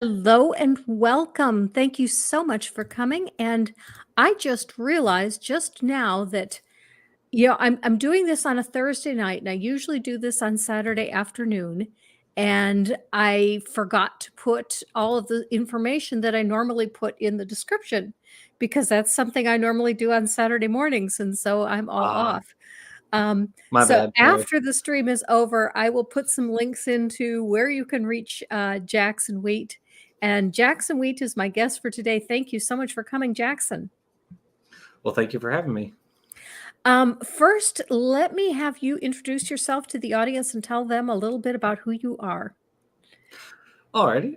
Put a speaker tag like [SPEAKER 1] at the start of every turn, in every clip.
[SPEAKER 1] Hello and welcome. Thank you so much for coming. And I just realized just now that I'm doing this on a Thursday night, and I usually do this on Saturday afternoon. And I forgot to put all of the information that I normally put in the description because that's something I normally do on Saturday mornings, and so I'm all
[SPEAKER 2] Ah,
[SPEAKER 1] off. Um,
[SPEAKER 2] my
[SPEAKER 1] so
[SPEAKER 2] bad. Sorry.
[SPEAKER 1] after the stream is over, I will put some links into where you can reach Jackson Wheat. And Jackson Wheat is my guest for today. Thank you so much for coming, Jackson.
[SPEAKER 2] Well, thank you for having me.
[SPEAKER 1] First, let me have you introduce yourself to the audience and tell them a little bit about who you are.
[SPEAKER 2] Alrighty.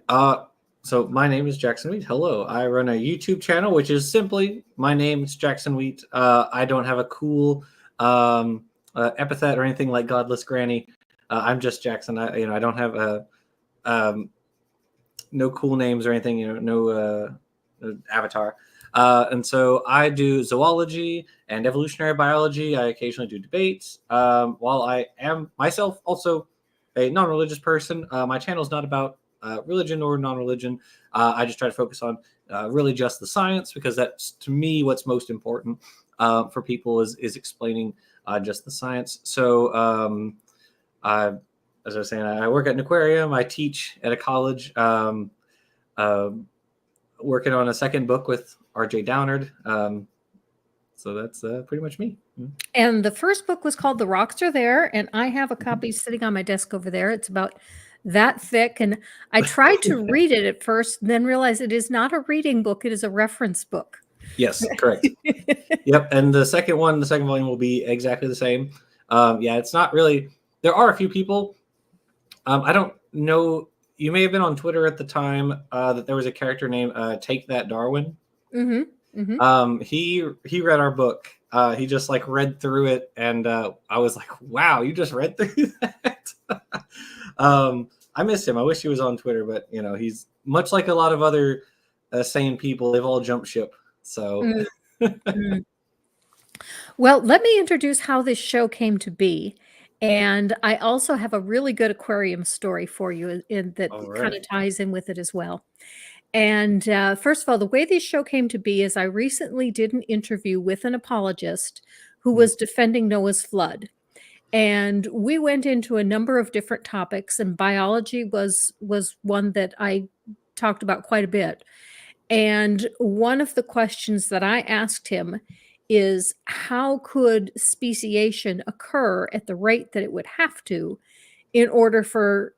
[SPEAKER 2] So my name is Jackson Wheat. Hello. I run a YouTube channel, which is simply my name. It's Jackson Wheat. I don't have a cool epithet or anything like Godless Granny. I'm just Jackson. I don't have no cool names or anything. No avatar. And so I do zoology and evolutionary biology. I occasionally do debates. While I am myself also a non-religious person, my channel is not about religion or non-religion. I just try to focus on really just the science, because that's, to me, what's most important for people is explaining just the science. So as I was saying, I work at an aquarium. I teach at a college. Working on a second book with R.J. Downard. So that's pretty much me.
[SPEAKER 1] And the first book was called The Rocks Are There, and I have a copy sitting on my desk over there. It's about that thick, and I tried to read it at first, then realized it is not a reading book, it is a reference book.
[SPEAKER 2] Yes, correct. Yep, and the second volume will be exactly the same. It's not really. There are a few people. I don't know. You may have been on Twitter at the time that there was a character named Take That Darwin.
[SPEAKER 1] Mm-hmm. Mm-hmm.
[SPEAKER 2] He read our book. He just read through it, and I was like, "Wow, you just read through that." I miss him. I wish he was on Twitter, but he's much like a lot of other sane people. They've all jumped ship. So,
[SPEAKER 1] Mm-hmm. Well, let me introduce how this show came to be. And I also have a really good aquarium story for you that kind of ties in with it as well. And first of all, the way this show came to be is I recently did an interview with an apologist who was defending Noah's flood. And we went into a number of different topics, and biology was one that I talked about quite a bit. And one of the questions that I asked him is, how could speciation occur at the rate that it would have to in order for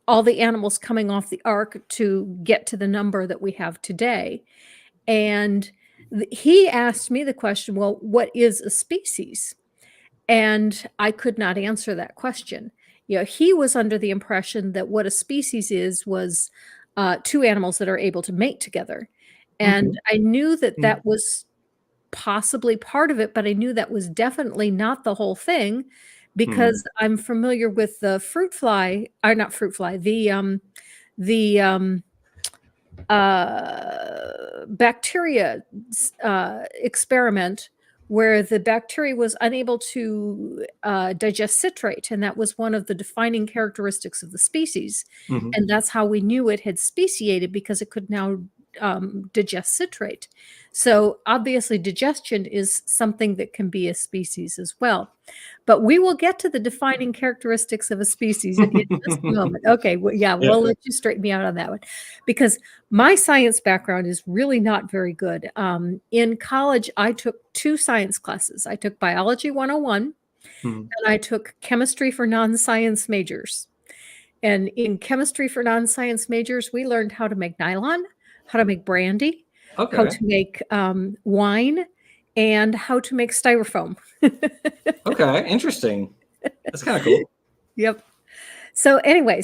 [SPEAKER 1] all the animals coming off the ark to get to the number that we have today? And he asked me the question, well, what is a species? And I could not answer that question. He was under the impression that what a species was two animals that are able to mate together. And I knew that that was possibly part of it, but I knew that was definitely not the whole thing, because I'm familiar with the fruit fly, or not fruit fly, the bacteria experiment, where the bacteria was unable to digest citrate, and that was one of the defining characteristics of the species. And that's how we knew it had speciated, because it could now digest citrate. So obviously digestion is something that can be a species as well. But we will get to the defining characteristics of a species in just a moment. Okay, we'll let you straighten me out on that one, because my science background is really not very good. In college, I took two science classes. I took Biology 101, and I took Chemistry for Non-Science Majors. And in Chemistry for Non-Science Majors, we learned how to make nylon, how to make brandy, how to make wine, and how to make styrofoam.
[SPEAKER 2] Okay, interesting. That's kind of cool.
[SPEAKER 1] Yep. So anyway,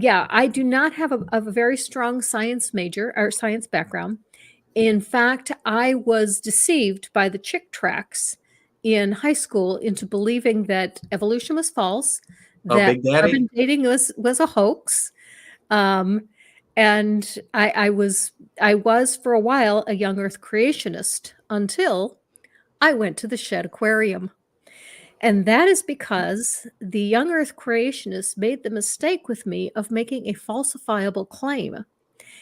[SPEAKER 1] I do not have a very strong science major or science background. In fact, I was deceived by the chick tracts in high school into believing that evolution was false, that
[SPEAKER 2] Big Daddy?
[SPEAKER 1] carbon dating was a hoax. And I was for a while a young Earth creationist, until I went to the Shed Aquarium. And that is because the young Earth creationists made the mistake with me of making a falsifiable claim.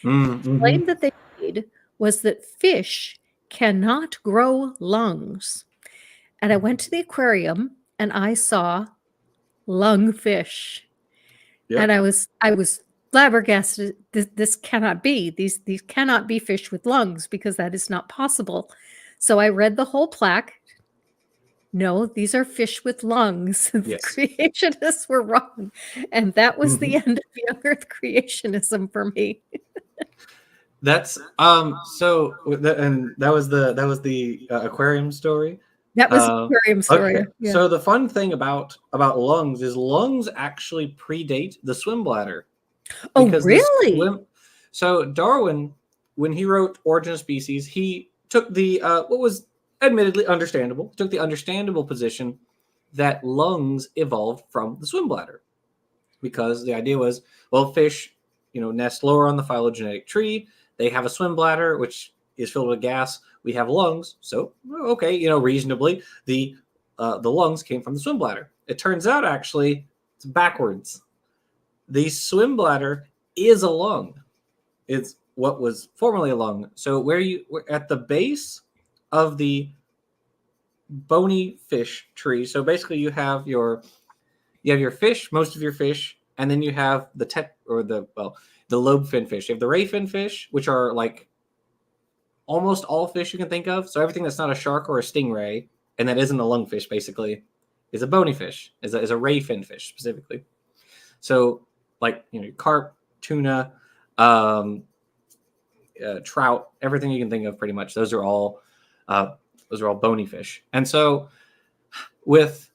[SPEAKER 2] Mm-hmm.
[SPEAKER 1] Claim that they made was that fish cannot grow lungs. And I went to the aquarium and I saw lungfish.
[SPEAKER 2] Yeah.
[SPEAKER 1] And I was flabbergasted. This cannot be. These cannot be fish with lungs because that is not possible. So I read the whole plaque. No, these are fish with lungs. The
[SPEAKER 2] Yes.
[SPEAKER 1] creationists were wrong. And that was the
[SPEAKER 2] Mm-hmm.
[SPEAKER 1] end of young earth creationism for me.
[SPEAKER 2] That's so and that was the aquarium story.
[SPEAKER 1] That was the
[SPEAKER 2] Uh,
[SPEAKER 1] aquarium story.
[SPEAKER 2] okay,
[SPEAKER 1] Yeah.
[SPEAKER 2] so the fun thing about lungs is lungs actually predate the swim bladder,
[SPEAKER 1] Oh,
[SPEAKER 2] because this
[SPEAKER 1] really?
[SPEAKER 2] swim. So Darwin, when he wrote Origin of Species, he took the what was admittedly understandable, took the understandable position that lungs evolved from the swim bladder, because the idea was, well, fish, nest lower on the phylogenetic tree. They have a swim bladder, which is filled with gas. We have lungs, so okay, reasonably, the lungs came from the swim bladder. It turns out actually it's backwards. The swim bladder is a lung. It's what was formerly a lung. So we're at the base of the bony fish tree. So basically, you have your fish, most of your fish, and then you have the lobe fin fish. You have the ray fin fish, which are like almost all fish you can think of. So everything that's not a shark or a stingray, and that isn't a lungfish, basically, is a bony fish, is a ray fin fish specifically. So like carp, tuna, trout, everything you can think of, pretty much. Those are all bony fish. And so with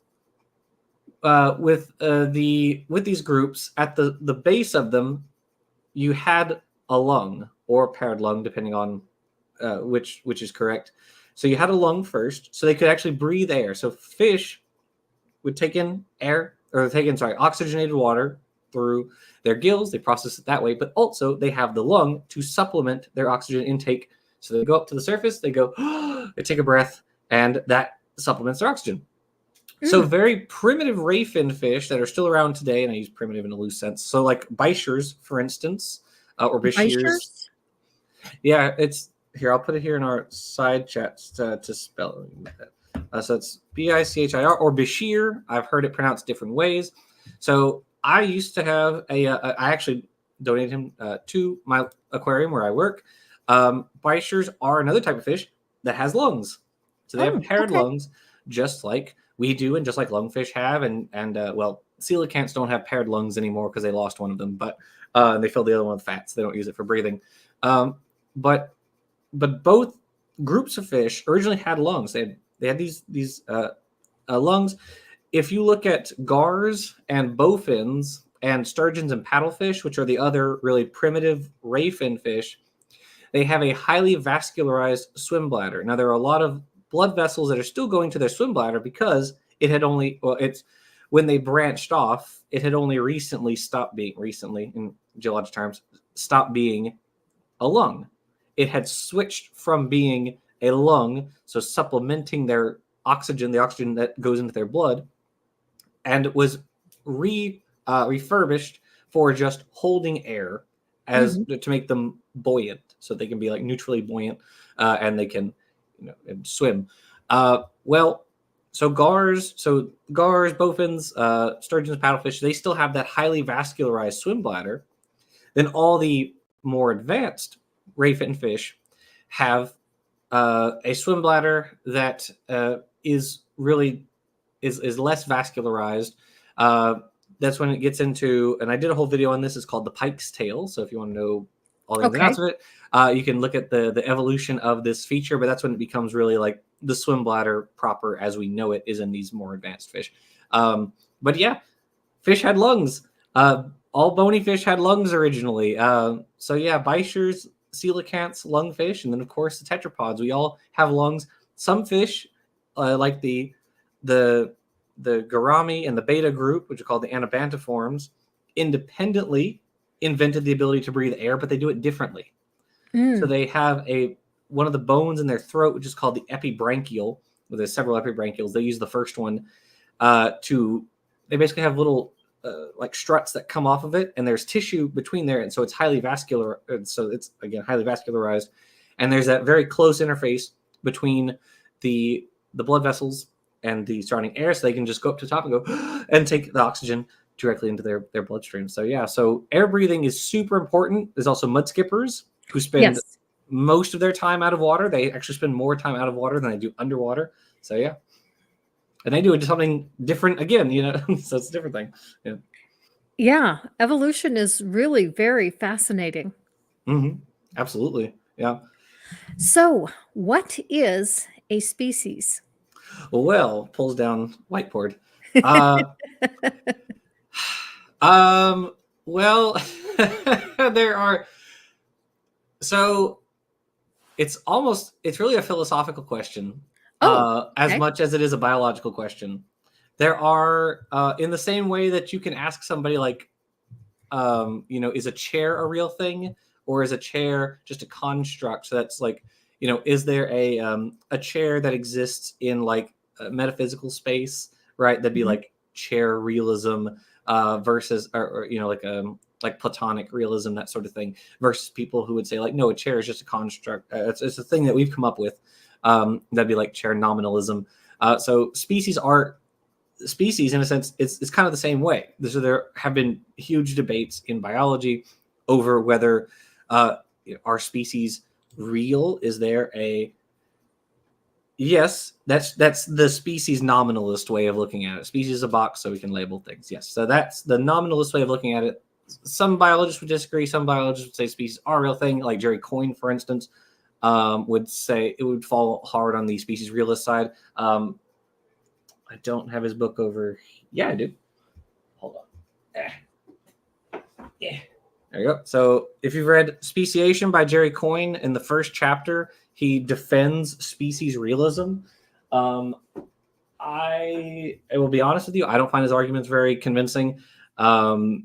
[SPEAKER 2] these groups, at the base of them, you had a lung or paired lung, depending on which is correct. So you had a lung first, so they could actually breathe air. So fish would take in oxygenated water through their gills. They process it that way, but also they have the lung to supplement their oxygen intake. So they go up to the surface, they go, they take a breath, and that supplements their oxygen. So very primitive ray fin fish that are still around today, and I use primitive in a loose sense. So like bichires, for instance, or bashirs.
[SPEAKER 1] Oysters?
[SPEAKER 2] Yeah, it's here. I'll put it here in our side chats to spell it. So it's Bichir or Bashir. I've heard it pronounced different ways. So I used to have I actually donated him to my aquarium where I work. Bichires are another type of fish that has lungs. So they have paired lungs, just like we do, and just like lungfish have. And well, coelacanths don't have paired lungs anymore because they lost one of them, but they fill the other one with fats. They don't use it for breathing. But both groups of fish originally had lungs. They had these lungs. If you look at gars and bowfins and sturgeons and paddlefish, which are the other really primitive ray fin fish, they have a highly vascularized swim bladder. Now, there are a lot of blood vessels that are still going to their swim bladder because it's when they branched off, it had only recently in geologic terms, stopped being a lung. It had switched from being a lung, so supplementing their oxygen, the oxygen that goes into their blood, and was refurbished for just holding air to make them buoyant, so they can be like neutrally buoyant, and they can swim. So gars, bowfins, sturgeons, paddlefish, they still have that highly vascularized swim bladder. Then all the more advanced ray fin fish have a swim bladder that is less vascularized. That's when it gets into, and I did a whole video on this. It's called the pike's tail. So if you want to know all the ins and outs of it, you can look at the evolution of this feature. But that's when it becomes really like the swim bladder proper as we know it is in these more advanced fish. But yeah, fish had lungs. All bony fish had lungs originally. So yeah, bichires, coelacanths, lungfish, and then of course the tetrapods. We all have lungs. Some fish, like the gourami and the beta group, which are called the anabantiforms, independently invented the ability to breathe air, but they do it differently. So they have one of the bones in their throat, which is called the epibranchial. Well, there's several epibranchials. They use the first one they basically have little like struts that come off of it, and there's tissue between there, and so it's highly vascular. And so it's again highly vascularized, and there's that very close interface between the blood vessels and the surrounding air, so they can just go up to the top and go and take the oxygen directly into their bloodstream. So yeah, so air breathing is super important. There's also mud skippers who spend
[SPEAKER 1] Yes.
[SPEAKER 2] most of their time out of water. They actually spend more time out of water than they do underwater. So yeah. And they do something different again, so it's a different thing. Yeah.
[SPEAKER 1] Yeah, evolution is really very fascinating.
[SPEAKER 2] Hmm. Absolutely. Yeah.
[SPEAKER 1] So, what is a species?
[SPEAKER 2] Well, pulls down whiteboard. Uh, um, well, there are, so it's really a philosophical question,
[SPEAKER 1] Oh,
[SPEAKER 2] as
[SPEAKER 1] okay.
[SPEAKER 2] much as it is a biological question. There are, in the same way that you can ask somebody like, is a chair a real thing, or is a chair just a construct? So that's like, is there a chair that exists in like a metaphysical space, right? That'd be
[SPEAKER 1] Mhm.
[SPEAKER 2] like chair realism, versus, or like Platonic realism, that sort of thing, versus people who would say like, no, a chair is just a construct. It's a thing that we've come up with. That'd be like chair nominalism. So species in a sense, it's kind of the same way. So there have been huge debates in biology over whether, are species real. Is there a yes, that's the species nominalist way of looking at it. Species is a box so we can label things. Yes, so that's the nominalist way of looking at it. Some biologists would disagree. Some biologists would say species are a real thing, like Jerry Coyne, for instance, would say it would fall hard on the species realist side. I don't have his book over. Yeah, I do. Hold on. Yeah. There you go. So if you've read Speciation by Jerry Coyne, in the first chapter, he defends species realism. I will be honest with you, I don't find his arguments very convincing. But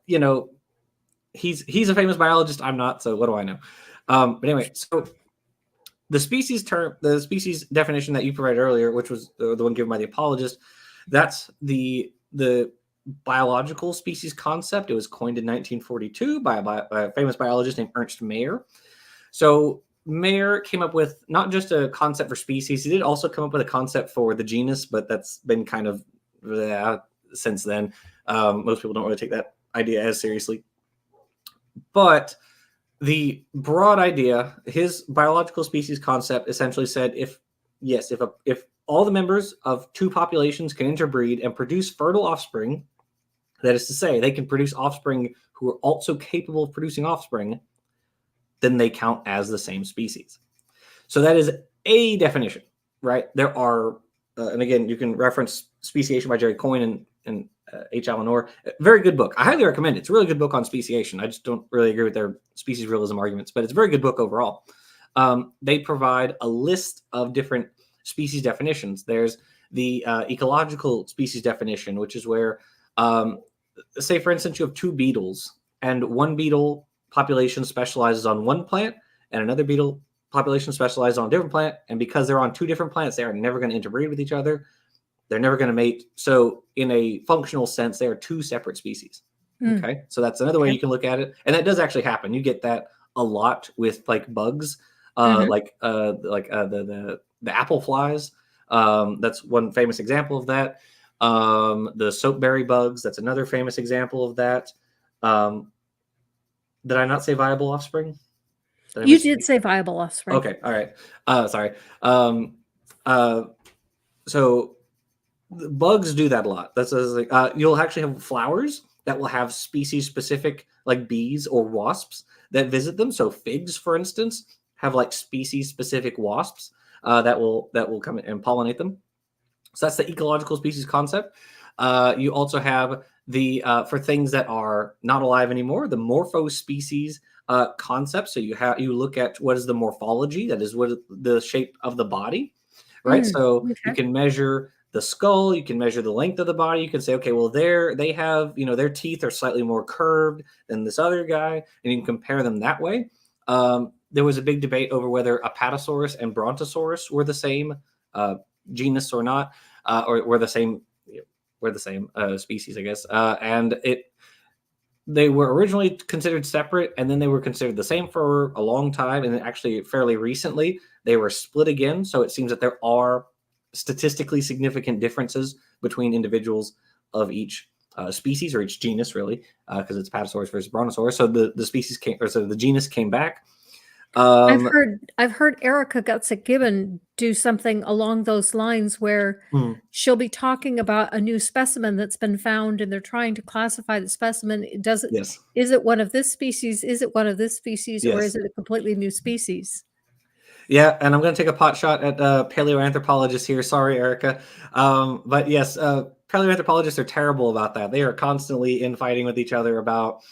[SPEAKER 2] he's a famous biologist. I'm not, so what do I know? But anyway, so the species definition that you provided earlier, which was the one given by the apologist, that's the biological species concept. It was coined in 1942 by a famous biologist named Ernst Mayr. So Mayr came up with not just a concept for species, he did also come up with a concept for the genus, but that's been kind of since then. Most people don't really take that idea as seriously. But the broad idea, his biological species concept essentially said if all the members of two populations can interbreed and produce fertile offspring, that is to say, they can produce offspring who are also capable of producing offspring, then they count as the same species. So that is a definition, right? There are, and again, you can reference Speciation by Jerry Coyne and H. Alan Orr. Very good book. I highly recommend it. It's a really good book on speciation. I just don't really agree with their species realism arguments, but it's a very good book overall. They provide a list of different species definitions. There's the ecological species definition, which is where, say, for instance, you have two beetles, and one beetle population specializes on one plant, and another beetle population specializes on a different plant. And because they're on two different plants, they are never going to interbreed with each other. They're never going to mate. So in a functional sense, they are two separate species.
[SPEAKER 1] Mm,
[SPEAKER 2] Okay. So that's another way
[SPEAKER 1] okay.
[SPEAKER 2] you can look at it. And that does actually happen. You get that a lot with like bugs,
[SPEAKER 1] Mhm.
[SPEAKER 2] the apple flies. That's one famous example of that. The soapberry bugs. That's another famous example of that. Did I not say viable offspring? Did I
[SPEAKER 1] You
[SPEAKER 2] miss?
[SPEAKER 1] did say viable offspring.
[SPEAKER 2] Okay. All right. Sorry. Uh, so bugs do that a lot. That's like, you'll actually have flowers that will have species specific, like bees or wasps that visit them. So figs, for instance, have like species specific wasps that will come and pollinate them. So that's the ecological species concept. You also have the for things that are not alive anymore, the morphospecies concept. So you look at what is the morphology, that is what the shape of the body, right?
[SPEAKER 1] Mm,
[SPEAKER 2] So you
[SPEAKER 1] okay.
[SPEAKER 2] can measure the skull, you can measure the length of the body. You can say, okay, well, they have, their teeth are slightly more curved than this other guy, and you can compare them that way. There was a big debate over whether Apatosaurus and Brontosaurus were the same genus or not, or were the same we're the same species, I guess. And they were originally considered separate, and then they were considered the same for a long time, and then actually fairly recently they were split again. So it seems that there are statistically significant differences between individuals of each species, or each genus, really, because it's Patasaurus versus Brontosaurus. So the species came, or so the genus came back.
[SPEAKER 1] I've heard Erica Gutzik-Gibbon do something along those lines where she'll be talking about a new specimen that's been found, and they're trying to classify the specimen.
[SPEAKER 2] Yes.
[SPEAKER 1] Is it one of this species? Is it one of this species, or
[SPEAKER 2] Yes.
[SPEAKER 1] is it a completely new species?
[SPEAKER 2] Yeah, and I'm going to take a pot shot at paleoanthropologists here. Sorry, Erica. But yes, paleoanthropologists are terrible about that. They are constantly infighting with each other about,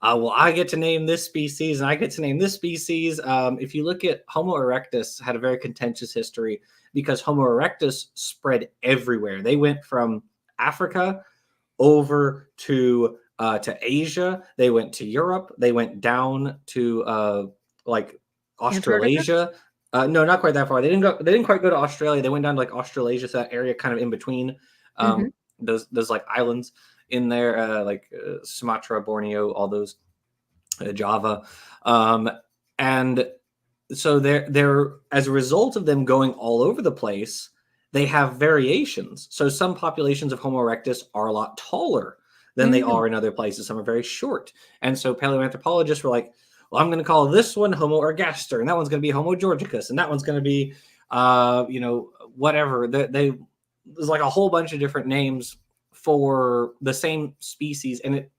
[SPEAKER 2] well, I get to name this species and I get to name this species. If you look at Homo erectus, had a very contentious history because Homo erectus spread everywhere. They went from Africa over to Asia. They went to Europe. They went down to like Australasia. No, not quite that far. They didn't quite go to Australia. They went down to like Australasia, so that area kind of in between those like islands in there, like Sumatra, Borneo, all those, Java, and so they're as a result of them going all over the place, they have variations. So some populations of Homo erectus are a lot taller than they are in other places. Some are very short, and so paleoanthropologists were like, well, I'm going to call this one Homo ergaster, and that one's going to be Homo georgicus, and that one's going to be, whatever. There's like a whole bunch of different names for the same species, and it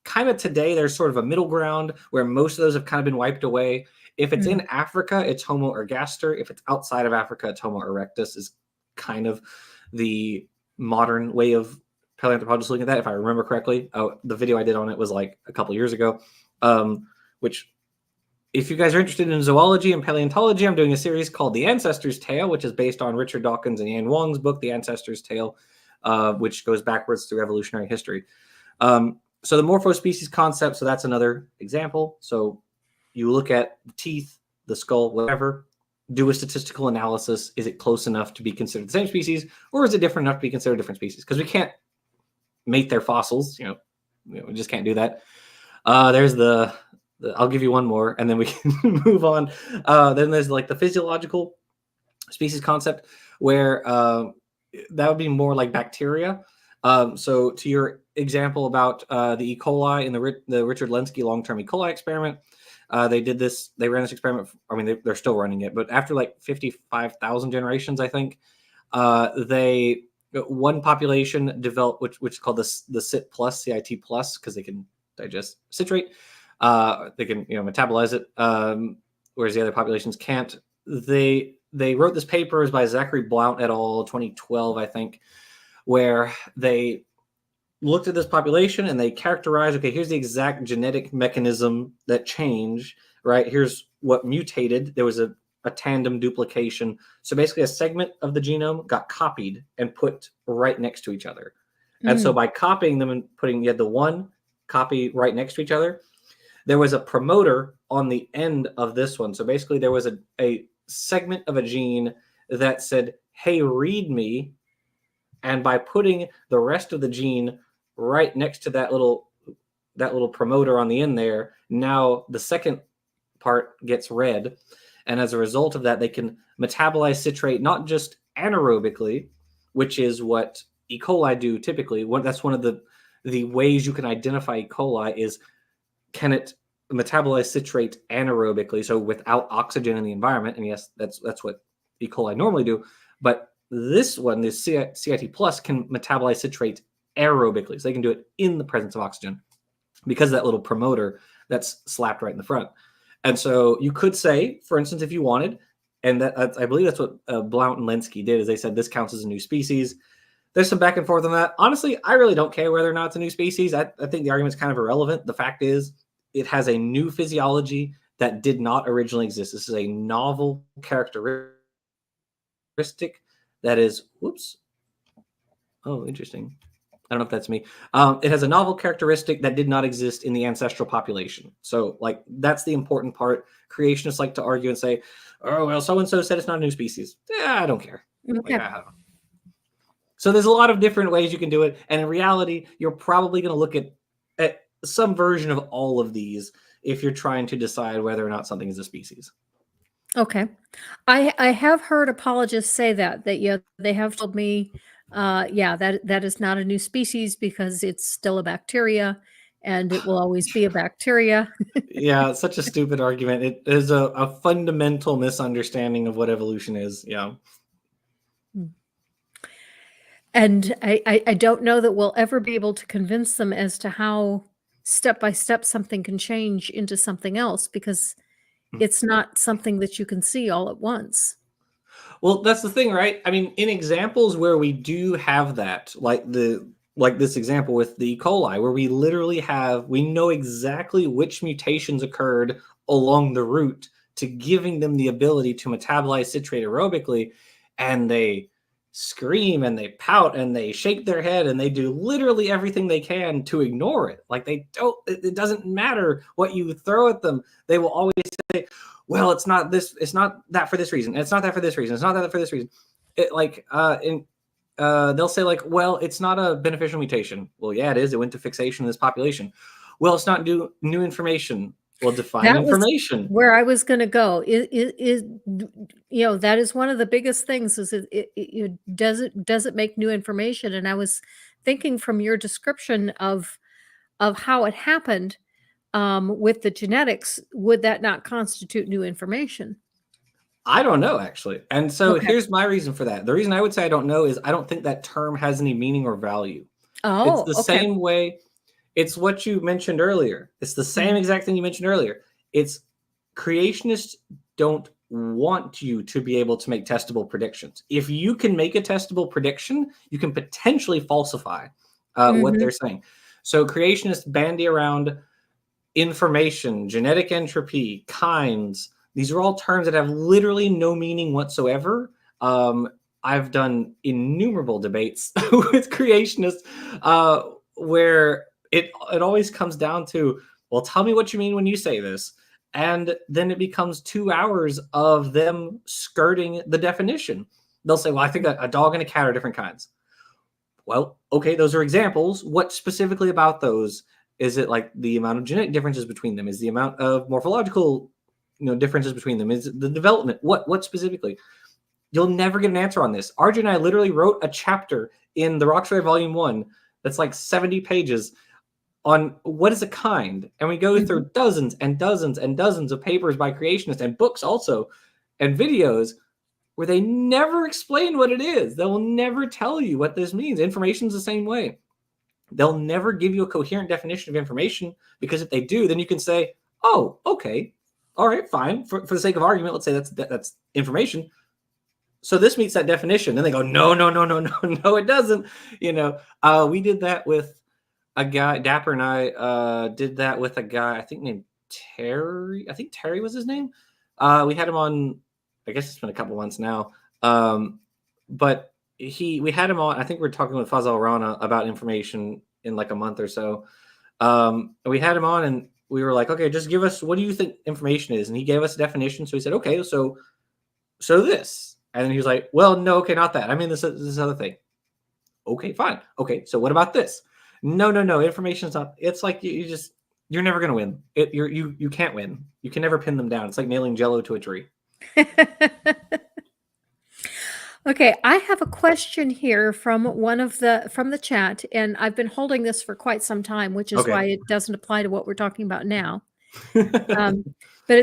[SPEAKER 2] kind of today there's sort of a middle ground where most of those have kind of been wiped away. If it's in Africa, it's Homo ergaster. If it's outside of Africa, it's Homo erectus. Is kind of the modern way of paleoanthropologists looking at that, if I remember correctly. Oh, the video I did on it was like a couple years ago. Which, if you guys are interested in zoology and paleontology, I'm doing a series called The Ancestor's Tale, which is based on Richard Dawkins and Yan Wong's book, The Ancestor's Tale, which goes backwards through evolutionary history. So the morphospecies concept, so that's another example. So you look at the teeth, the skull, whatever, do a statistical analysis. Is it close enough to be considered the same species, or is it different enough to be considered different species? Because we can't mate their fossils, we just can't do that. There's I'll give you one more, and then we can move on. Then there's like the physiological species concept, where that would be more like bacteria. So to your example about the E. coli in the Richard Lenski long-term E. coli experiment, they ran this experiment. They're still running it, but after like 55,000 generations, I think, one population developed, which is called the CIT plus, because they can digest citrate. They can metabolize it, whereas the other populations can't. They wrote this paper, it was by Zachary Blount et al. 2012, I think, where they looked at this population and they characterized, okay, here's the exact genetic mechanism that changed, right? Here's what mutated. There was a tandem duplication. So basically a segment of the genome got copied and put right next to each other. And so by copying them and you had the one copy right next to each other, there was a promoter on the end of this one. So basically there was a segment of a gene that said, hey, read me. And by putting the rest of the gene right next to that little promoter on the end there, now the second part gets read. And as a result of that, they can metabolize citrate, not just anaerobically, which is what E. coli do typically. That's one of the ways you can identify E. coli is, can it metabolize citrate anaerobically, so without oxygen in the environment? And yes, that's what E. coli normally do. But this one, the CIT plus, can metabolize citrate aerobically, so they can do it in the presence of oxygen because of that little promoter that's slapped right in the front. And so you could say, for instance, if you wanted, and that I believe that's what Blount and Lenski did, is they said this counts as a new species. There's some back and forth on that. Honestly, I really don't care whether or not it's a new species. I think the argument's kind of irrelevant. The fact is, it has a new physiology that did not originally exist. This is a novel characteristic that is, whoops. Oh, interesting. I don't know if that's me. It has a novel characteristic that did not exist in the ancestral population. So, like, that's the important part. Creationists like to argue and say, oh, well, so-and-so said it's not a new species. Yeah, I don't care.
[SPEAKER 1] Okay.
[SPEAKER 2] Like, I don't know. So there's a lot of different ways you can do it, and in reality, you're probably going to look at some version of all of these if you're trying to decide whether or not something is a species.
[SPEAKER 1] Okay. I have heard apologists say that yeah, they have told me, yeah, that is not a new species because it's still a bacteria and it will always be a bacteria.
[SPEAKER 2] Yeah, it's such a stupid argument. It is a fundamental misunderstanding of what evolution is. Yeah.
[SPEAKER 1] Mm. And I don't know that we'll ever be able to convince them as to how step by step something can change into something else because it's not something that you can see all at once.
[SPEAKER 2] Well, that's the thing, right? I mean, in examples where we do have that, like this example with the E. coli, where we literally we know exactly which mutations occurred along the route to giving them the ability to metabolize citrate aerobically, and they scream and they pout and they shake their head and they do literally everything they can to ignore it. Like they don't, it doesn't matter what you throw at them. They will always say, well, it's not this, it's not that for this reason. It's not that for this reason. It's not that for this reason. They'll say like, well, it's not a beneficial mutation. Well, yeah, it is. It went to fixation in this population. Well, it's not new information. Well, define
[SPEAKER 1] That was
[SPEAKER 2] information.
[SPEAKER 1] where I was gonna go. That is one of the biggest things is does it make new information? And I was thinking from your description of how it happened, with the genetics, would that not constitute new information?
[SPEAKER 2] I don't know, actually. And so
[SPEAKER 1] Okay.
[SPEAKER 2] here's my reason for that. The reason I would say I don't know is I don't think that term has any meaning or value. It's
[SPEAKER 1] Oh,
[SPEAKER 2] the
[SPEAKER 1] okay.
[SPEAKER 2] same way. It's what you mentioned earlier. It's the same
[SPEAKER 1] Mhm.
[SPEAKER 2] exact thing you mentioned earlier. It's creationists don't want you to be able to make testable predictions. If you can make a testable prediction, you can potentially falsify what
[SPEAKER 1] Mhm.
[SPEAKER 2] they're saying. So creationists bandy around information, genetic entropy, kinds. These are all terms that have literally no meaning whatsoever. I've done innumerable debates with creationists where it always comes down to, well, tell me what you mean when you say this. And then it becomes 2 hours of them skirting the definition. They'll say, well, I think a dog and a cat are different kinds. Well, okay, those are examples. What specifically about those? Is it like the amount of genetic differences between them? Is the amount of morphological, differences between them? Is it the development? What specifically? You'll never get an answer on this. RJ and I literally wrote a chapter in the Roxbury Volume 1 that's like 70 pages on what is a kind. And we go
[SPEAKER 1] Mhm.
[SPEAKER 2] through dozens and dozens and dozens of papers by creationists and books also and videos where they never explain what it is. They will never tell you what this means. Information's the same way. They'll never give you a coherent definition of information because if they do, then you can say, oh, okay, all right, fine. For the sake of argument, let's say that's information. So this meets that definition. Then they go, no, no, no, no, no, no, it doesn't. We did that with a guy, Dapper and I did that with a guy, I think named Terry. I think Terry was his name. We had him on, I guess it's been a couple months now. But we had him on, I think we are talking with Fazal Rana about information in like a month or so. We had him on and we were like, okay, just give us, what do you think information is? And he gave us a definition. So he said, okay, so this. And then he was like, well, no, okay, not that. I mean, this other thing. Okay, fine. Okay, so what about this? No, no, no. Information's not. It's like you're never gonna win. You can't win. You can never pin them down. It's like nailing Jello to a tree.
[SPEAKER 1] Okay, I have a question here from from the chat, and I've been holding this for quite some time, which is why
[SPEAKER 2] Okay.
[SPEAKER 1] it doesn't apply to what we're talking about now. Um, but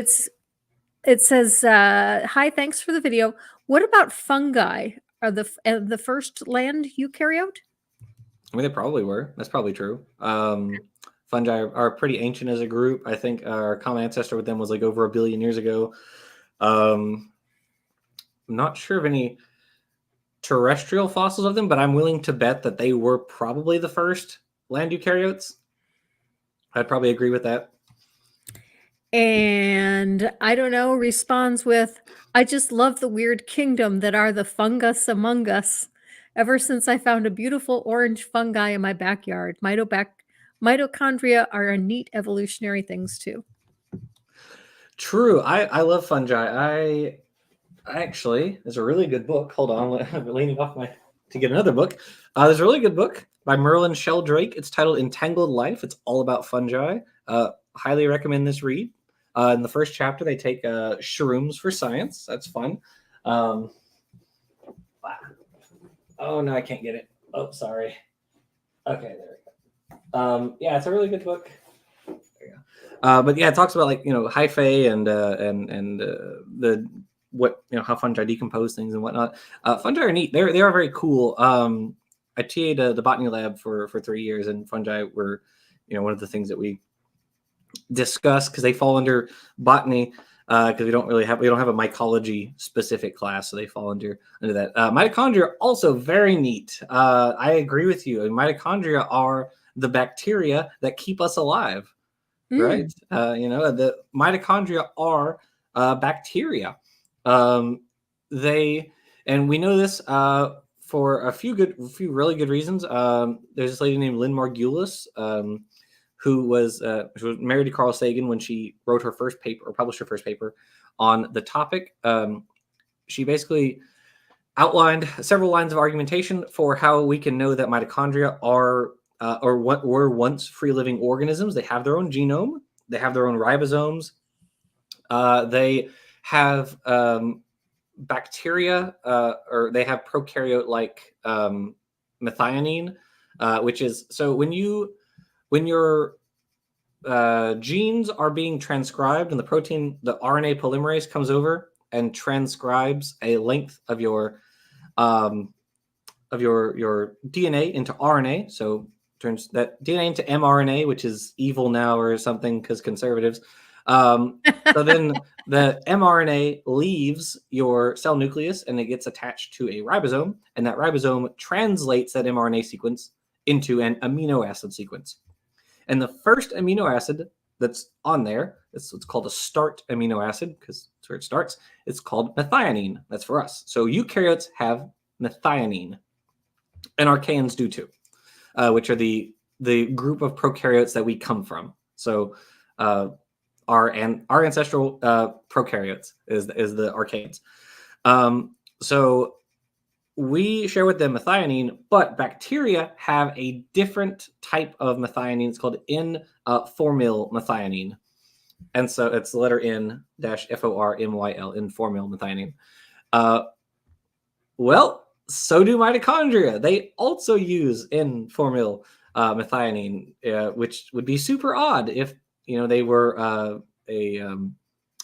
[SPEAKER 1] it says, "Hi, thanks for the video. What about fungi? Are the first land eukaryote?"
[SPEAKER 2] I mean, they probably were. That's probably true. Fungi are pretty ancient as a group. I think our common ancestor with them was like over 1 billion years ago. I'm not sure of any terrestrial fossils of them, but I'm willing to bet that they were probably the first land eukaryotes. I'd probably agree with that.
[SPEAKER 1] And I don't know, responds with, "I just love the weird kingdom that are the fungus among us. Ever since I found a beautiful orange fungi in my backyard, mitochondria are a neat evolutionary things too."
[SPEAKER 2] True. I love fungi. I actually, there's a really good book. Hold on, I'm leaning off my to get another book. There's a really good book by Merlin Sheldrake. It's titled Entangled Life. It's all about fungi. Highly recommend this read. In the first chapter, they take shrooms for science. That's fun. Oh, no, I can't get it. Oh, sorry. Okay, there we go. Yeah, it's a really good book. There you go. But yeah, it talks about like hyphae and the how fungi decompose things and whatnot. Fungi are neat. They are very cool. I TA'd the botany lab for 3 years, and fungi were one of the things that we discuss because they fall under botany because we don't have a mycology specific class, so they fall under that. Mitochondria are also very neat. I agree with you. Mitochondria are the bacteria that keep us alive, right? The mitochondria are bacteria. And we know this for a few really good reasons. There's this lady named Lynn Margulis, who was married to Carl Sagan when she wrote her first paper or published her first paper on the topic. She basically outlined several lines of argumentation for how we can know that mitochondria are or what were once free living organisms. They have their own genome. They have their own ribosomes. They have bacteria, or they have prokaryote-like methionine, which is so when your genes are being transcribed and the RNA polymerase comes over and transcribes a length of your DNA into RNA. So turns that DNA into mRNA, which is evil now or something because conservatives. So then the mRNA leaves your cell nucleus and it gets attached to a ribosome, and that ribosome translates that mRNA sequence into an amino acid sequence. And the first amino acid that's on there, it's called a start amino acid because that's where it starts. It's called methionine. That's for us. So eukaryotes have methionine, and archaeans do too, which are the group of prokaryotes that we come from. So our ancestral prokaryotes is the archaeans. So we share with them methionine, but bacteria have a different type of methionine. It's called N-formyl methionine. And so it's the letter N-formyl, N-formyl methionine. Well, so do mitochondria. They also use N-formyl methionine, which would be super odd if they were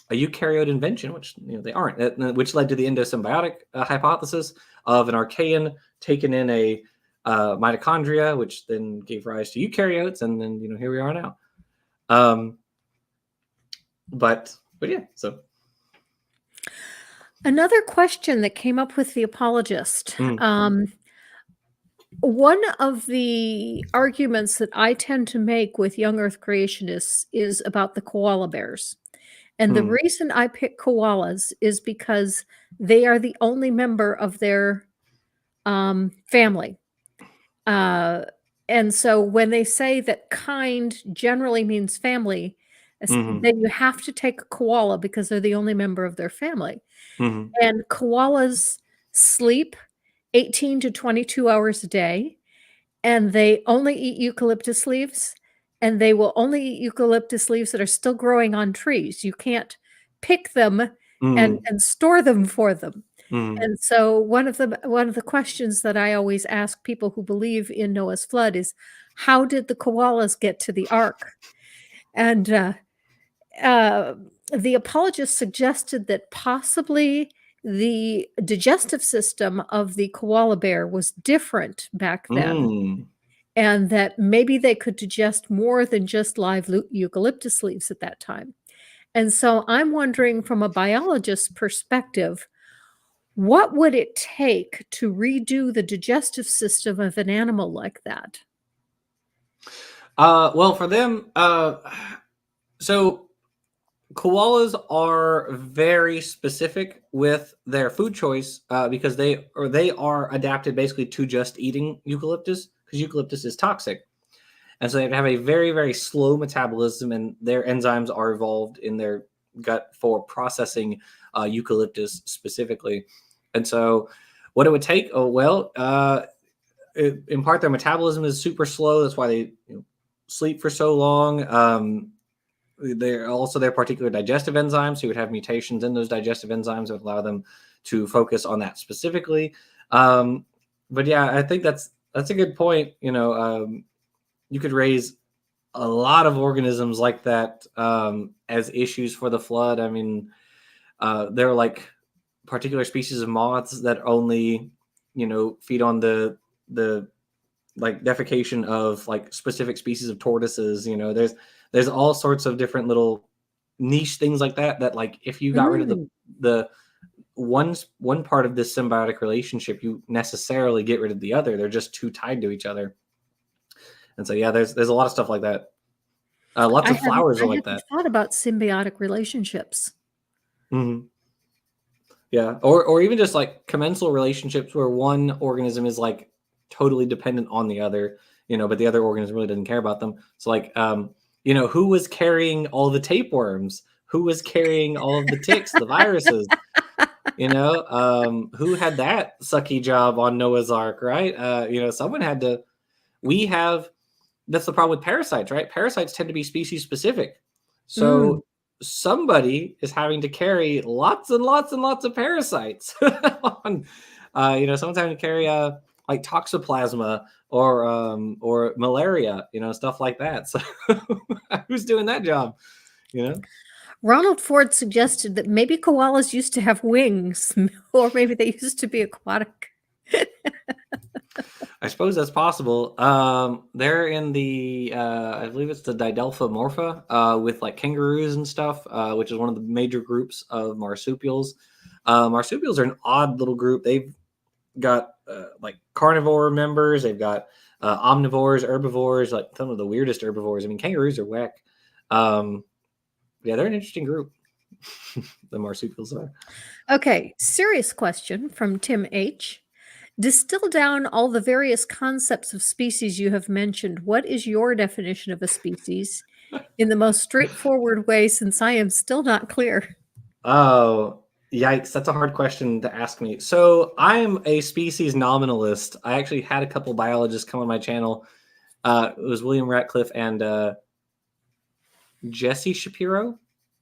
[SPEAKER 2] a eukaryote invention, which they aren't, which led to the endosymbiotic hypothesis of an archaean taking in a mitochondria, which then gave rise to eukaryotes, and then here we are now. But yeah, so
[SPEAKER 1] another question that came up with the apologist. One of the arguments that I tend to make with young Earth creationists is about the koala bears. And the reason I pick koalas is because they are the only member of their family. And so when they say that kind generally means family, then you have to take a koala because they're the only member of their family. And koalas sleep 18 to 22 hours a day, and they only eat eucalyptus leaves. And they will only eat eucalyptus leaves that are still growing on trees. You can't pick them and store them for them. And so one of the questions that I always ask people who believe in Noah's flood is, how did the koalas get to the ark? And the apologist suggested that possibly the digestive system of the koala bear was different back then. And that maybe they could digest more than just live eucalyptus leaves at that time. And so I'm wondering, from a biologist's perspective, what would it take to redo the digestive system of an animal like that?
[SPEAKER 2] Well, for them, so koalas are very specific with their food choice because they are adapted basically to just eating eucalyptus, because eucalyptus is toxic. And so they have a very, very slow metabolism, and their enzymes are evolved in their gut for processing eucalyptus specifically. And so What it would take? Oh, well, in part, their metabolism is super slow. That's why they sleep for so long. They're also their particular digestive enzymes. So you would have mutations in those digestive enzymes that would allow them to focus on that specifically. But yeah, I think that's a good point. You could raise a lot of organisms like that as issues for the flood. I mean, there are like particular species of moths that only, feed on the like defecation of like specific species of tortoises. There's all sorts of different little niche things like that. That like if you got rid of
[SPEAKER 1] Mm.
[SPEAKER 2] the one part of this symbiotic relationship, you necessarily get rid of the other. They're just too tied to each other. And so yeah, there's a lot of stuff like that. Lots of flowers
[SPEAKER 1] I
[SPEAKER 2] are like
[SPEAKER 1] hadn't
[SPEAKER 2] that.
[SPEAKER 1] thought about symbiotic relationships.
[SPEAKER 2] Mhm. Yeah, or even just like commensal relationships where one organism is like totally dependent on the other, but the other organism really doesn't care about them. So like, who was carrying all the tapeworms? Who was carrying all of the ticks, the viruses? Who had that sucky job on Noah's Ark, right? Someone had to. We have That's the problem with parasites, right? Parasites tend to be species specific.
[SPEAKER 1] Mm.
[SPEAKER 2] So somebody is having to carry lots and lots and lots of parasites. Someone's having to carry like toxoplasma or malaria, stuff like that. So who's doing that job? You know?
[SPEAKER 1] Ronald Ford suggested that maybe koalas used to have wings, or maybe they used to be aquatic.
[SPEAKER 2] I suppose that's possible. They're in the, I believe it's the Didelphimorpha, with like kangaroos and stuff, which is one of the major groups of marsupials. Marsupials are an odd little group. They've got like carnivore members. They've got omnivores, herbivores, like some of the weirdest herbivores. I mean, kangaroos are whack. Yeah, they're an interesting group. The marsupials are.
[SPEAKER 1] Okay, serious question from Tim H. Distill down all the various concepts of species you have mentioned. What is your definition of a species in the most straightforward way, since I am still not clear?
[SPEAKER 2] Oh, yikes. That's a hard question to ask me. So I'm a species nominalist. I actually had a couple biologists come on my channel. It was William Ratcliffe and Jesse Shapiro,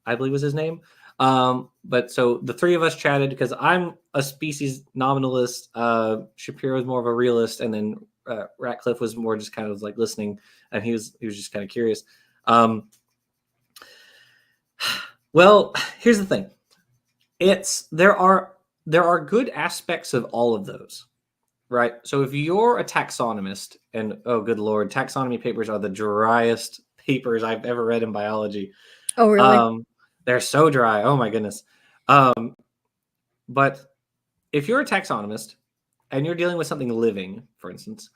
[SPEAKER 2] I believe was his name. But so the three of us chatted because I'm a species nominalist. Shapiro is more of a realist, and then Ratcliffe was more just kind of like listening, and he was just kind of curious. Well, here's the thing. There are good aspects of all of those, right? So if you're a taxonomist, and oh good lord, taxonomy papers are the driest papers I've ever read in biology.
[SPEAKER 1] Oh, really?
[SPEAKER 2] They're so dry. Oh my goodness. But if you're a taxonomist and you're dealing with something living, for instance,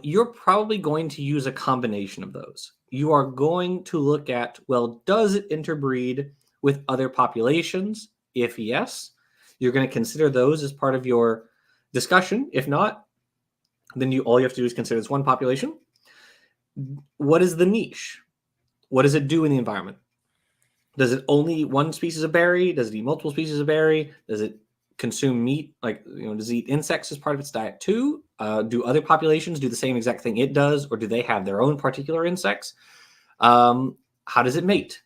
[SPEAKER 2] you're probably going to use a combination of those. You are going to look at, well, does it interbreed with other populations? If yes, you're going to consider those as part of your discussion. If not, then all you have to do is consider this one population. What is the niche? What does it do in the environment? Does it only eat one species of berry? Does it eat multiple species of berry? Does it consume meat? Like, does it eat insects as part of its diet too? Do other populations do the same exact thing it does, or do they have their own particular insects? How does it mate?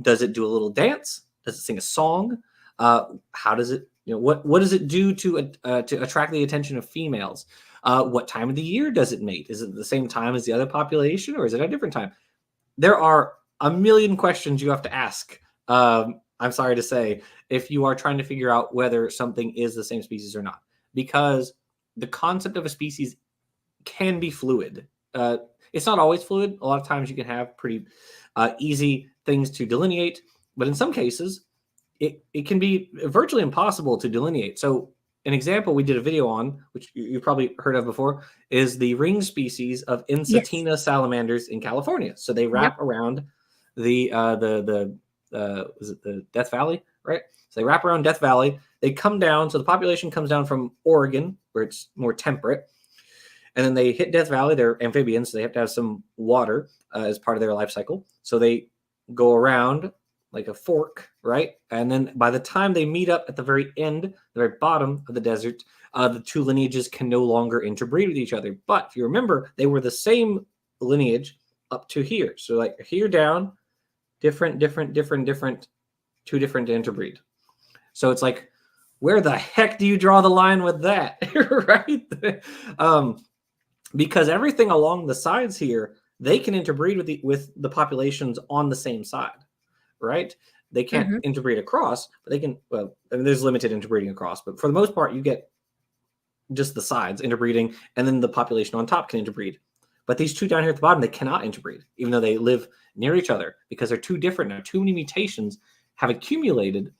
[SPEAKER 2] Does it do a little dance? Does it sing a song? How does it, what does it do to attract the attention of females? What time of the year does it mate? Is it the same time as the other population, or is it a different time? There are a million questions you have to ask. I'm sorry to say, if you are trying to figure out whether something is the same species or not, because the concept of a species can be fluid. It's not always fluid. A lot of times you can have pretty easy things to delineate, but in some cases, it can be virtually impossible to delineate. So an example we did a video on, which you've probably heard of before, is the ring species of
[SPEAKER 1] Yes.
[SPEAKER 2] Insatina salamanders in California. So they
[SPEAKER 1] Yep.
[SPEAKER 2] wrap around the was it the Death Valley, right? So they wrap around Death Valley. They come down. So the population comes down from Oregon, where it's more temperate, and then they hit Death Valley. They're amphibians, so they have to have some water as part of their life cycle. So they go around like a fork, right? And then by the time they meet up at the very end, the very bottom of the desert, the two lineages can no longer interbreed with each other. But if you remember, they were the same lineage up to here. So like here down, different, two different to interbreed. So it's like, where the heck do you draw the line with that, right? Because everything along the sides here, they can interbreed with the populations on the same side, right? They can't interbreed across, but they can. Well, I mean, there's limited interbreeding across, but for the most part, you get just the sides interbreeding, and then the population on top can interbreed. But these two down here at the bottom, they cannot interbreed, even though they live near each other, because they're too different now. Too many mutations have accumulated.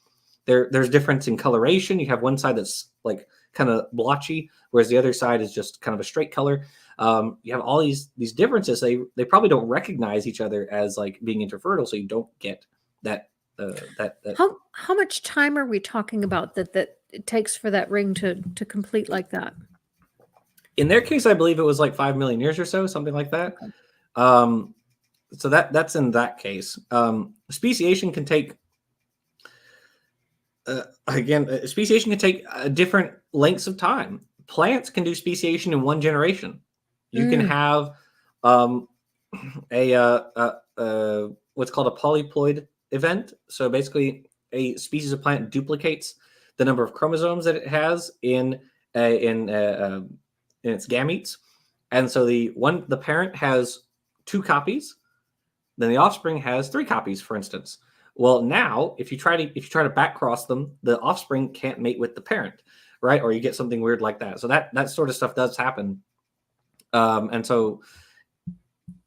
[SPEAKER 2] There's difference in coloration. You have one side that's like kind of blotchy, whereas the other side is just kind of a straight color. You have all these differences. They probably don't recognize each other as like being interfertile, so you don't get that.
[SPEAKER 1] How much time are we talking about that it takes for that ring to complete like that?
[SPEAKER 2] In their case, I believe it was like 5 million years or so, something like that. Okay. So that's in that case. Speciation can take speciation can take different lengths of time. Plants can do speciation in 1 generation. You can have what's called a polyploid event. So basically, a species of plant duplicates the number of chromosomes that it has in its gametes, and so the parent has 2 copies, then the offspring has 3 copies, for instance. Well, now if you try to back cross them, the offspring can't mate with the parent, right? Or you get something weird like that. So that sort of stuff does happen, and so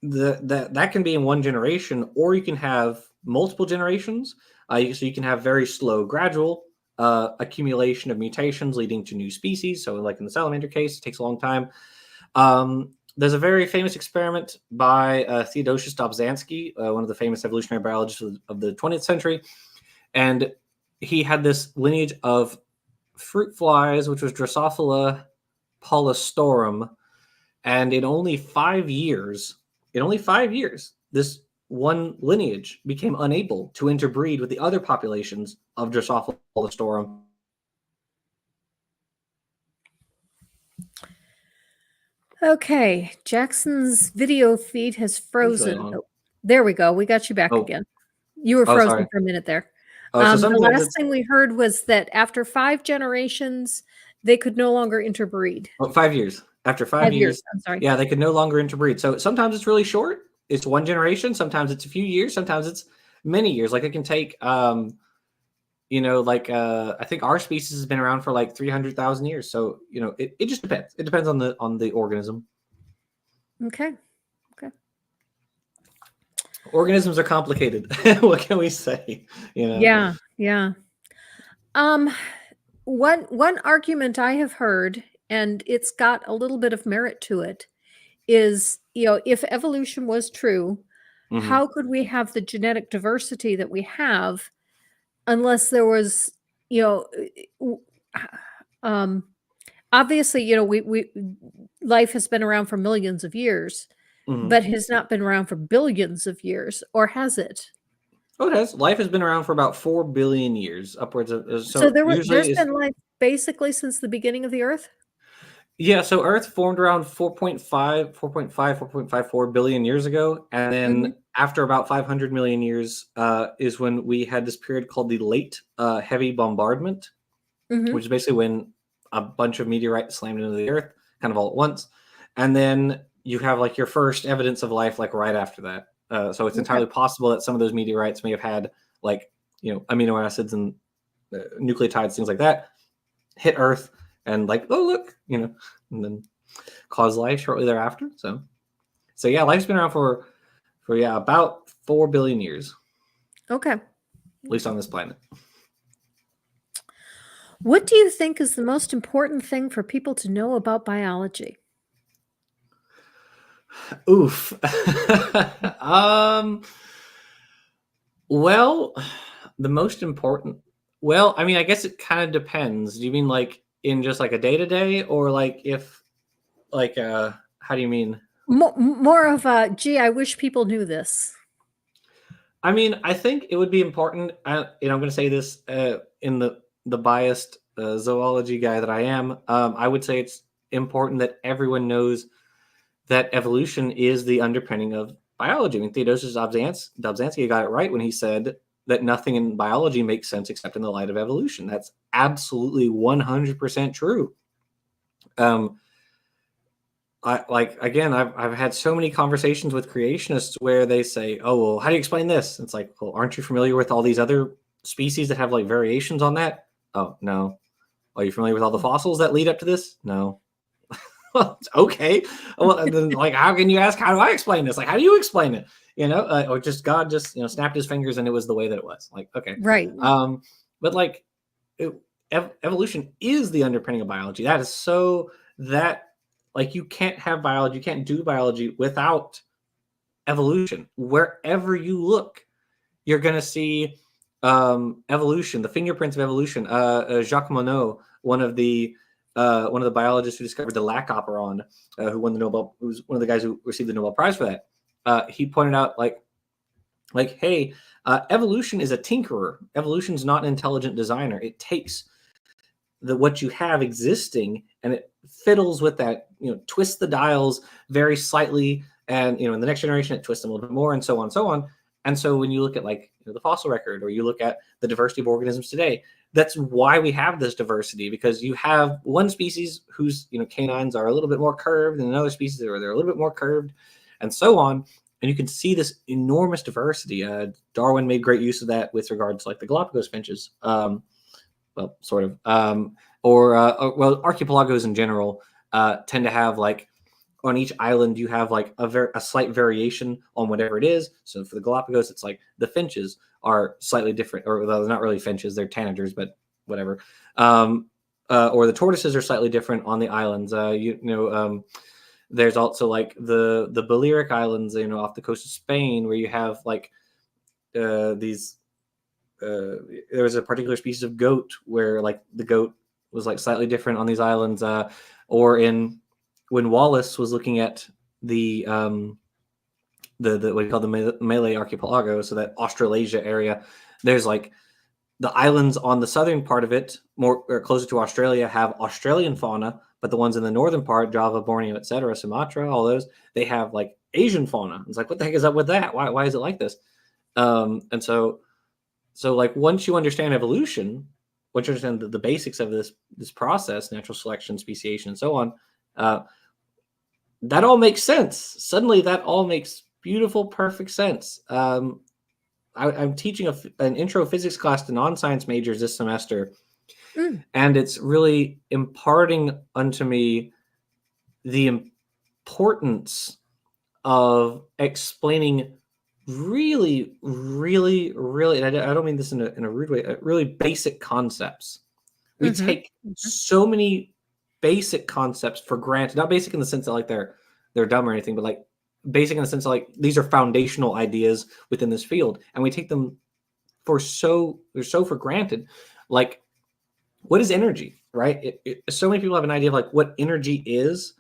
[SPEAKER 2] that can be in 1 generation, or you can have multiple generations. So you can have very slow, gradual accumulation of mutations leading to new species. So, like in the salamander case, it takes a long time. There's a very famous experiment by Theodosius Dobzhansky, one of the famous evolutionary biologists of the 20th century. And he had this lineage of fruit flies, which was Drosophila polystorum. And in only 5 years, this one lineage became unable to interbreed with the other populations of Drosophila polystorum.
[SPEAKER 1] Okay, Jackson's video feed has frozen. Oh, there we go. We got you back again. You were frozen for a minute there. The last thing we heard was that after 5 generations, they could no longer interbreed.
[SPEAKER 2] 5 years. After 5 years,
[SPEAKER 1] I'm sorry.
[SPEAKER 2] Yeah, they could no longer interbreed. So sometimes it's really short. It's 1 generation. Sometimes it's a few years. Sometimes it's many years. Like it can take, I think our species has been around for like 300,000 years. So, it just depends. It depends on the organism.
[SPEAKER 1] Okay.
[SPEAKER 2] Organisms are complicated. What can we say?
[SPEAKER 1] Yeah. One argument I have heard, and it's got a little bit of merit to it, is, if evolution was true, how could we have the genetic diversity that we have unless there was, obviously, we life has been around for millions of years, but has not been around for billions of years, or has it?
[SPEAKER 2] Oh, it has. Life has been around for about 4 billion years, upwards of.
[SPEAKER 1] So there's been life basically since the beginning of the Earth?
[SPEAKER 2] Yeah, so Earth formed around 4.54 billion years ago. And then after about 500 million years is when we had this period called the late heavy bombardment, which is basically when a bunch of meteorites slammed into the Earth kind of all at once. And then you have like your first evidence of life like right after that. So it's entirely possible that some of those meteorites may have had like, amino acids and nucleotides, things like that, hit Earth and like, oh, look, and then cause life shortly thereafter. So yeah, life's been around for about 4 billion years.
[SPEAKER 1] Okay.
[SPEAKER 2] At least on this planet.
[SPEAKER 1] What do you think is the most important thing for people to know about biology?
[SPEAKER 2] Oof. Well, the most important. Well, I mean, I guess it kind of depends. Do you mean like in just like a day-to-day, or like if like how do you mean?
[SPEAKER 1] More of a, gee, I wish people knew this.
[SPEAKER 2] I mean, I think it would be important. I'm going to say this in the biased zoology guy that I am. I would say it's important that everyone knows that evolution is the underpinning of biology. I mean, Theodosius Dobzhansky got it right when he said that nothing in biology makes sense except in the light of evolution. That's absolutely 100% true. I've had so many conversations with creationists where they say, "Oh, well, how do you explain this?" It's like, "Well, aren't you familiar with all these other species that have like variations on that?" "Oh, no." "Are you familiar with all the fossils that lead up to this?" "No." Well, okay. Well, and then like, how can you ask? How do I explain this? Like, how do you explain it? Or just God just snapped his fingers and it was the way that it was. Like, okay.
[SPEAKER 1] Right.
[SPEAKER 2] But like, it, evolution is the underpinning of biology. That is so that like you can't have biology, you can't do biology without evolution. Wherever you look, you're going to see evolution, the fingerprints of evolution. Jacques Monod, one of the biologists who discovered the lac operon, who won the Nobel, who was one of the guys who received the Nobel Prize for that. He pointed out hey, evolution is a tinkerer. Evolution is not an intelligent designer. It takes what you have existing and it fiddles with that, twists the dials very slightly, and in the next generation it twists them a little bit more, and so on and so on. And so when you look at the fossil record, or you look at the diversity of organisms today, that's why we have this diversity, because you have one species whose canines are a little bit more curved, and another species they're a little bit more curved, and so on. And you can see this enormous diversity. Darwin made great use of that with regards to the Galapagos finches. Well, sort of, well, archipelagos in general tend to have on each island you have a slight variation on whatever it is. So for the Galapagos, it's the finches are slightly different, or they're not really finches, they're tanagers, but whatever. Or the tortoises are slightly different on the islands. There's also the Balearic Islands, off the coast of Spain, where you have these. There was a particular species of goat where the goat was slightly different on these islands, or when Wallace was looking at the what you call the Malay archipelago, so that Australasia area, there's the islands on the southern part of it, more or closer to Australia, have Australian fauna, but the ones in the northern part, Java, Borneo, etc., Sumatra, all those, they have Asian fauna. It's what the heck is up with that? Why is it like this? And so once you understand evolution, once you understand the basics of this process, natural selection, speciation, and so on, that all makes sense. Suddenly, that all makes beautiful, perfect sense. I'm teaching an intro physics class to non-science majors this semester, and it's really imparting unto me the importance of explaining really, really, really, and I don't mean this in a rude way, really basic concepts. We take so many basic concepts for granted, not basic in the sense that they're dumb or anything, but basic in the sense of these are foundational ideas within this field, and we take them they're so for granted. What is energy, right? So many people have an idea of what energy is,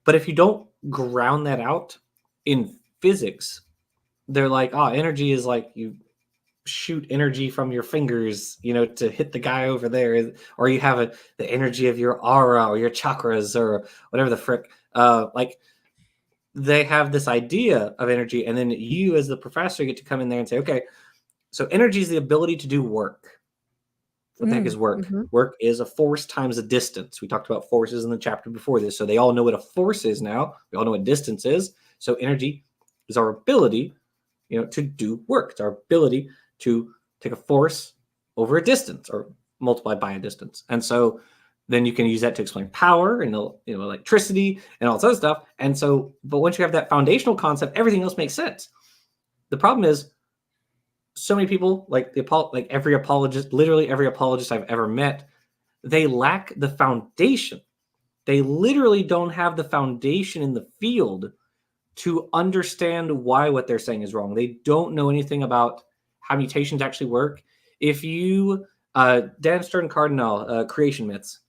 [SPEAKER 2] but if you don't ground that out in physics, they're energy is you shoot energy from your fingers, to hit the guy over there, or you have the energy of your aura or your chakras or whatever the frick. They have this idea of energy, and then you as the professor get to come in there and say, okay, so energy is the ability to do work. What the heck is work? Work is a force times a distance. We talked about forces in the chapter before this, so they all know what a force is now. We all know what distance is. So energy is our ability, to do work. It's our ability to take a force over a distance or multiply by a distance. And so then you can use that to explain power and electricity and all this other stuff. And so, but once you have that foundational concept, everything else makes sense. The problem is, so many people, literally every apologist I've ever met, they lack the foundation. They literally don't have the foundation in the field to understand why what they're saying is wrong. They don't know anything about how mutations actually work. If you, Dan Stern Cardinal, Creation Myths,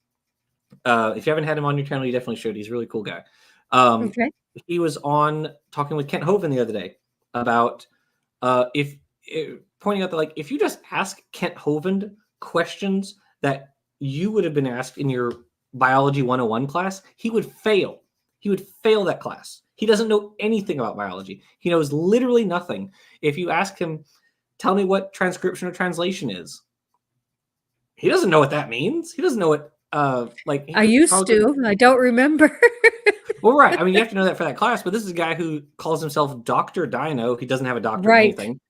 [SPEAKER 2] if you haven't had him on your channel, you definitely should. He's a really cool guy. He was on talking with Kent Hovind the other day about if pointing out that like if you just ask Kent Hovind questions that you would have been asked in your biology 101 class, he would fail. He would fail that class. He doesn't know anything about biology. He knows literally nothing. If you ask him, tell me what transcription or translation is, he doesn't know what that means. He doesn't know what like
[SPEAKER 1] I used to. I don't remember.
[SPEAKER 2] Well, right. I mean, you have to know that for that class, but this is a guy who calls himself Dr. Dino. He doesn't have a doctorate in
[SPEAKER 1] Right.
[SPEAKER 2] anything.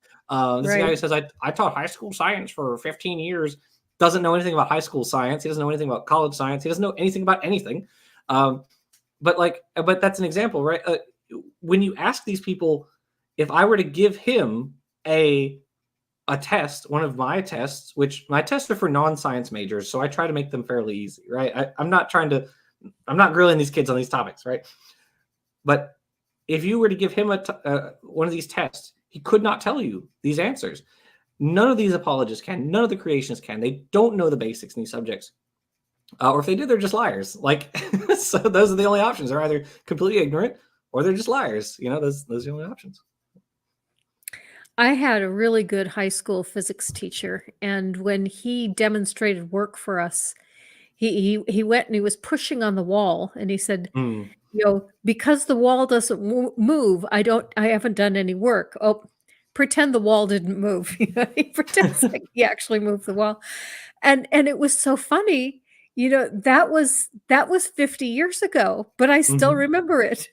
[SPEAKER 2] This is a guy
[SPEAKER 1] Right.
[SPEAKER 2] who says, I taught high school science for 15 years, doesn't know anything about high school science. He doesn't know anything about college science. He doesn't know anything about anything. But that's an example, right? When you ask these people, if I were to give him a test, one of my tests, which my tests are for non-science majors, so I try to make them fairly easy, right? I'm not grilling these kids on these topics, right? But if you were to give him one of these tests, he could not tell you these answers. None of these apologists can. None of the creationists can. They don't know the basics in these subjects. Or if they do, they're just liars. Like, so those are the only options. They're either completely ignorant or they're just liars. Those are the only options.
[SPEAKER 1] I had a really good high school physics teacher, and when he demonstrated work for us, he went and he was pushing on the wall, and he said,
[SPEAKER 2] Mm.
[SPEAKER 1] because the wall doesn't move, I haven't done any work. Oh, pretend the wall didn't move. He pretends like he actually moved the wall. And it was so funny. That was 50 years ago, but I still
[SPEAKER 2] Mhm.
[SPEAKER 1] remember it.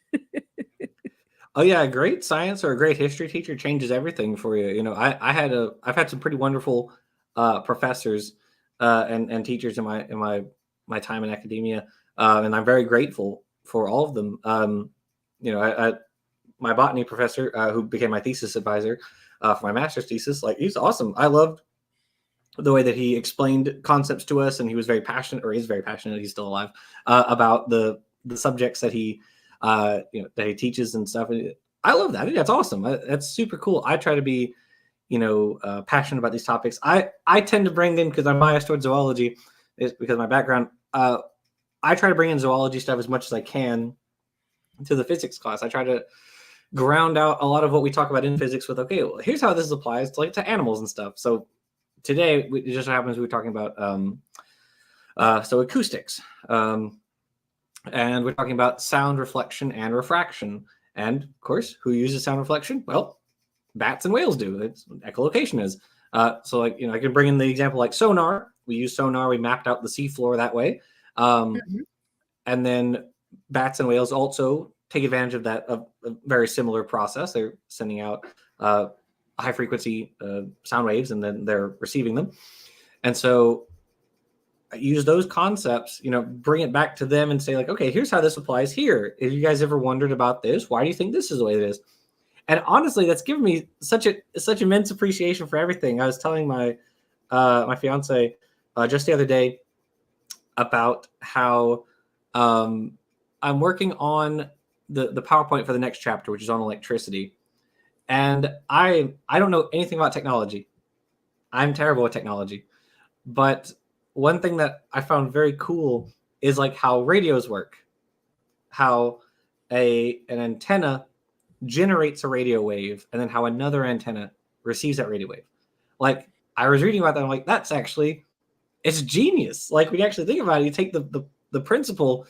[SPEAKER 2] Oh yeah, a great science or a great history teacher changes everything for you. I've had some pretty wonderful professors and teachers in my time in academia, and I'm very grateful for all of them. My botany professor, who became my thesis advisor for my master's thesis, like he's awesome. I loved the way that he explained concepts to us, and he was very passionate, or is very passionate. He's still alive about the subjects that that he teaches and stuff. I love that. I think that's awesome. That's super cool. I try to be, passionate about these topics. I tend to bring in, because I'm biased towards zoology, is because of my background. I try to bring in zoology stuff as much as I can to the physics class. I try to ground out a lot of what we talk about in physics with, okay, well, here's how this applies to animals and stuff. So today, it just happens we were talking about acoustics, and we're talking about sound reflection and refraction. And of course, who uses sound reflection? Well, bats and whales do. It's what echolocation is. So I can bring in the example like sonar. We use sonar. We mapped out the seafloor that way.
[SPEAKER 1] Mhm.
[SPEAKER 2] And then bats and whales also take advantage of that, a very similar process. They're sending out high frequency sound waves, and then they're receiving them. And so I use those concepts, bring it back to them and say like, okay, here's how this applies here. Have you guys ever wondered about this? Why do you think this is the way it is? And honestly, that's given me such immense appreciation for everything. I was telling my my fiance just the other day about how I'm working on the PowerPoint for the next chapter, which is on electricity. And I don't know anything about technology. I'm terrible at technology. But one thing that I found very cool is like how radios work. How an antenna generates a radio wave, and then how another antenna receives that radio wave. Like, I was reading about that, I'm like, it's genius. Like, when you actually think about it, you take the principle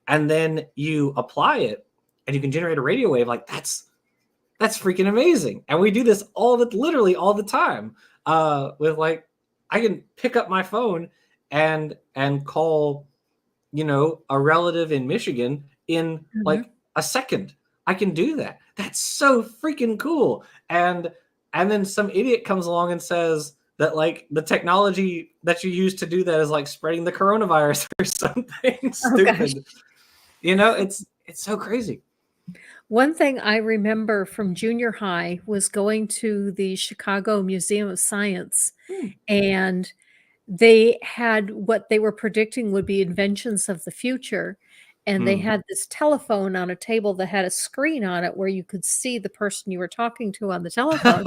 [SPEAKER 2] and then you apply it, and you can generate a radio wave. Like, that's freaking amazing. And we do this literally all the time. With like, I can pick up my phone and call, a relative in Michigan in
[SPEAKER 1] Mhm.
[SPEAKER 2] like a second. I can do that. That's so freaking cool. And then some idiot comes along and says that like the technology that you use to do that is like spreading the coronavirus or something
[SPEAKER 1] Oh gosh.
[SPEAKER 2] stupid. It's so crazy.
[SPEAKER 1] One thing I remember from junior high was going to the Chicago Museum of Science,
[SPEAKER 2] Hmm.
[SPEAKER 1] and they had what they were predicting would be inventions of the future, and they
[SPEAKER 2] Hmm.
[SPEAKER 1] had this telephone on a table that had a screen on it where you could see the person you were talking to on the telephone,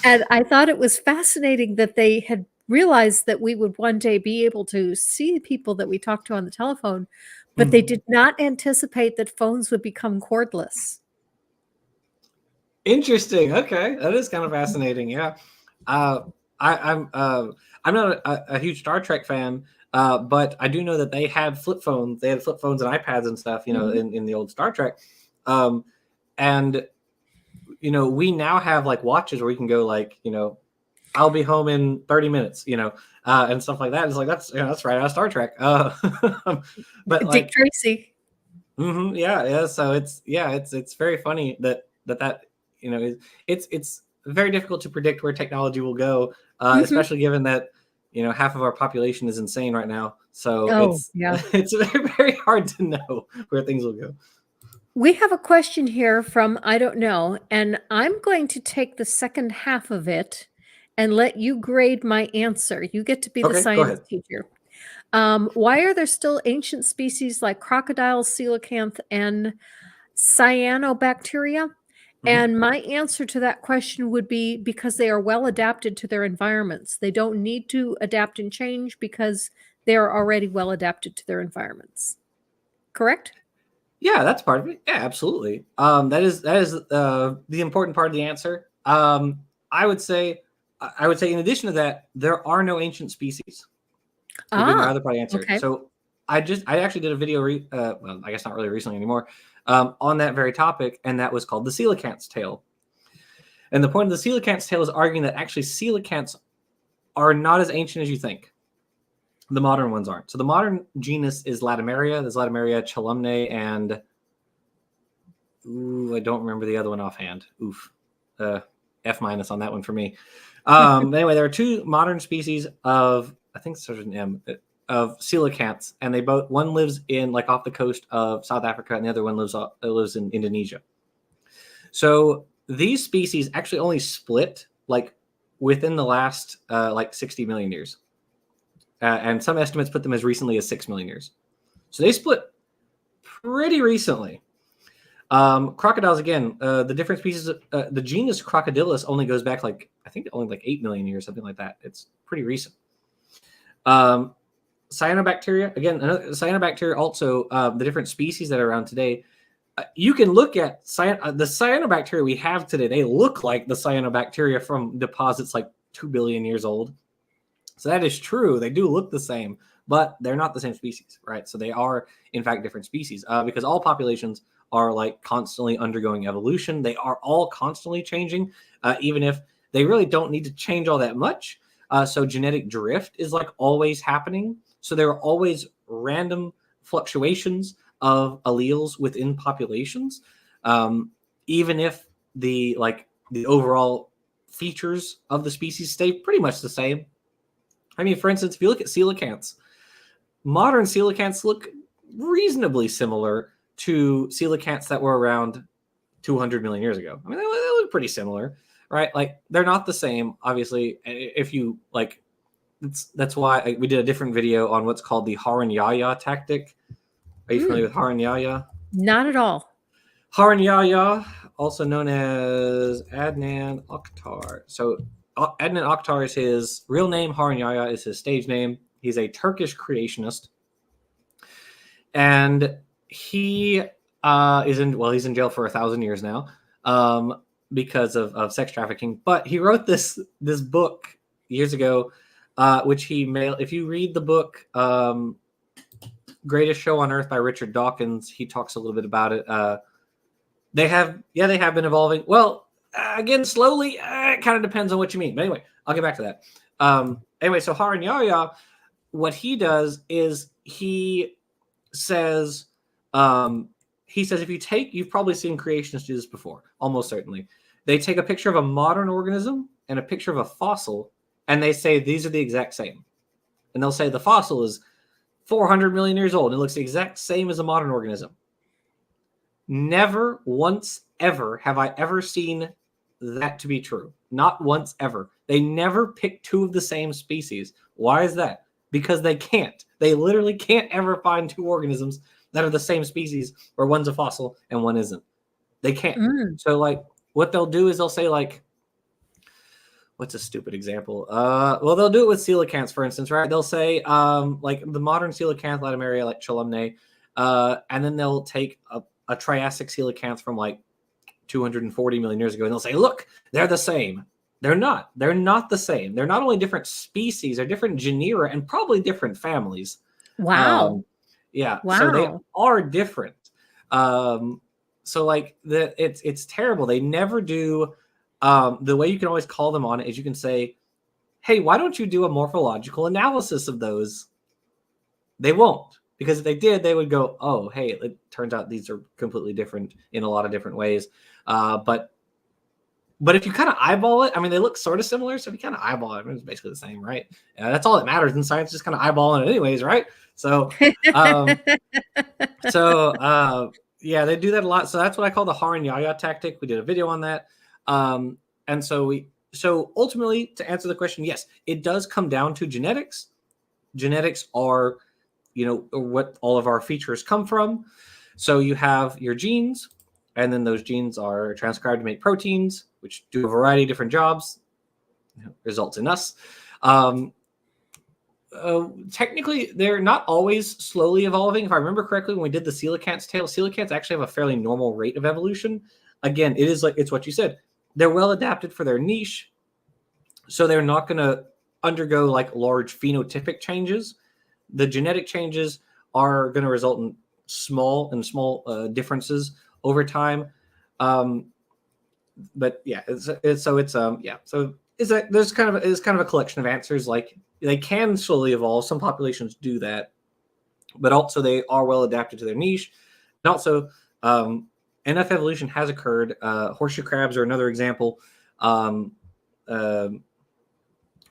[SPEAKER 1] and I thought it was fascinating that they had realized that we would one day be able to see people that we talked to on the telephone, but they
[SPEAKER 2] Hmm.
[SPEAKER 1] did not anticipate that phones would become cordless.
[SPEAKER 2] Interesting. Okay, that is kind of fascinating. Yeah, uh, I'm not a huge Star Trek fan, but I do know that they had flip phones. They had flip phones and iPads and stuff.
[SPEAKER 1] Mhm.
[SPEAKER 2] In the old Star Trek, um, and we now have like watches where we can go like I'll be home in 30 minutes. And stuff like that. It's like that's right out of Star Trek. But
[SPEAKER 1] Dick
[SPEAKER 2] like
[SPEAKER 1] Tracy.
[SPEAKER 2] yeah. So it's very funny that it's very difficult to predict where technology will go,
[SPEAKER 1] Mhm.
[SPEAKER 2] especially given that half of our population is insane right now. So
[SPEAKER 1] Oh,
[SPEAKER 2] it's
[SPEAKER 1] yeah.
[SPEAKER 2] it's very, very hard to know where things will go.
[SPEAKER 1] We have a question here from I don't know, and I'm going to take the second half of it and let you grade my answer. You get to be the
[SPEAKER 2] Okay, go
[SPEAKER 1] science
[SPEAKER 2] ahead.
[SPEAKER 1] teacher. Why are there still ancient species like crocodiles, coelacanth, and cyanobacteria?
[SPEAKER 2] Mhm.
[SPEAKER 1] And my answer to that question would be because they are well adapted to their environments. They don't need to adapt and change because they are already well adapted to their environments. Correct?
[SPEAKER 2] Yeah, that's part of it. Yeah, absolutely. That is the important part of the answer. I would say in addition to that, there are no ancient species. Would be my
[SPEAKER 1] Ah,
[SPEAKER 2] other part of the answer.
[SPEAKER 1] okay.
[SPEAKER 2] So I actually did a video. Well, I guess not really recently anymore, on that very topic, and that was called the coelacanth's tail. And the point of the coelacanth's tail is arguing that actually coelacanths are not as ancient as you think. The modern ones aren't. So the modern genus is Latimeria. There's Latimeria, Chalumnae, and ooh, I don't remember the other one offhand. Oof. F minus on that one for me. Anyway, there are two modern species of, I think it starts with an M, of coelacanths, and one lives in like off the coast of South Africa, and the other one lives in Indonesia. So these species actually only split like within the last like 60 million years, and some estimates put them as recently as 6 million years. So they split pretty recently. Crocodiles again. The different species, the genus Crocodilus only goes back like I think only like 8 million years, something like that. It's pretty recent. Um, Cyanobacteria again. Cyanobacteria also the different species that are around today. You can look at the cyanobacteria we have today. They look like the cyanobacteria from deposits like 2 billion years old. So that is true. They do look the same, but they're not the same species, right? So they are, in fact, different species because all populations are like constantly undergoing evolution. They are all constantly changing, even if they really don't need to change all that much. So genetic drift is like always happening. So there are always random fluctuations of alleles within populations, even if the overall features of the species stay pretty much the same. I mean, for instance, if you look at coelacanths, modern coelacanths look reasonably similar to coelacanths that were around 200 million years ago. I mean, they look pretty similar, right? Like they're not the same, obviously. If you like, that's why we did a different video on what's called the Haranyaya tactic. Are you familiar
[SPEAKER 1] Mm,
[SPEAKER 2] with Haranyaya?
[SPEAKER 1] not at all.
[SPEAKER 2] Haranyaya, also known as Adnan Oktar. So Adnan Oktar is his real name. Haranyaya is his stage name. He's a Turkish creationist, and he he's in jail for 1,000 years now because of sex trafficking. But he wrote this book years ago, which he mailed. If you read the book, Greatest Show on Earth by Richard Dawkins, he talks a little bit about it. They have been evolving. Well, again, slowly. It kind of depends on what you mean. But anyway, I'll get back to that. Anyway, so Haranyaya, what he does is says, he says if you've probably seen creationists do this before, almost certainly. They take a picture of a modern organism and a picture of a fossil, and they say these are the exact same. And they'll say the fossil is 400 million years old. And it looks the exact same as a modern organism. Never once ever have I ever seen that to be true. Not once ever. They never pick two of the same species. Why is that? Because they can't. They literally can't ever find two organisms that are the same species where one's a fossil and one isn't. They can't.
[SPEAKER 1] Mm.
[SPEAKER 2] So like what they'll do is they'll say like, what's a stupid example? Well, they'll do it with coelacanths, for instance, right? They'll say like the modern coelacanth Latimeria, like Chalumnae, and then they'll take a Triassic coelacanth from like 240 million years ago, and they'll say, look, they're the same. They're not. They're not the same. They're not only different species, they're different genera and probably different families.
[SPEAKER 1] Wow.
[SPEAKER 2] Yeah, so they
[SPEAKER 1] Wow.
[SPEAKER 2] are different. So like it's terrible. They never do. The way you can always call them on it is you can say, hey, why don't you do a morphological analysis of those? They won't, because if they did, they would go, oh, hey, it turns out these are completely different in a lot of different ways. But if you kind of eyeball it, I mean, they look sort of similar. So if you kind of eyeball it, it's basically the same, right? That's all that matters in science, just kind of eyeballing it anyways, right? So, yeah, they do that a lot. So that's what I call the Har and Yaya tactic. We did a video on that. And so ultimately, to answer the question, yes, it does come down to genetics. Genetics are, what all of our features come from. So you have your genes, and then those genes are transcribed to make proteins, which do a variety of different jobs, results in us. Technically, they're not always slowly evolving. If I remember correctly, when we did the coelacanth's tail, coelacanths actually have a fairly normal rate of evolution. Again, it's what you said. They're well adapted for their niche, so they're not going to undergo like large phenotypic changes. The genetic changes are going to result in small differences over time. But yeah, there's kind of a collection of answers. Like, they can slowly evolve. Some populations do that, but also they are well adapted to their niche. And also, enough evolution has occurred. Horseshoe crabs are another example. That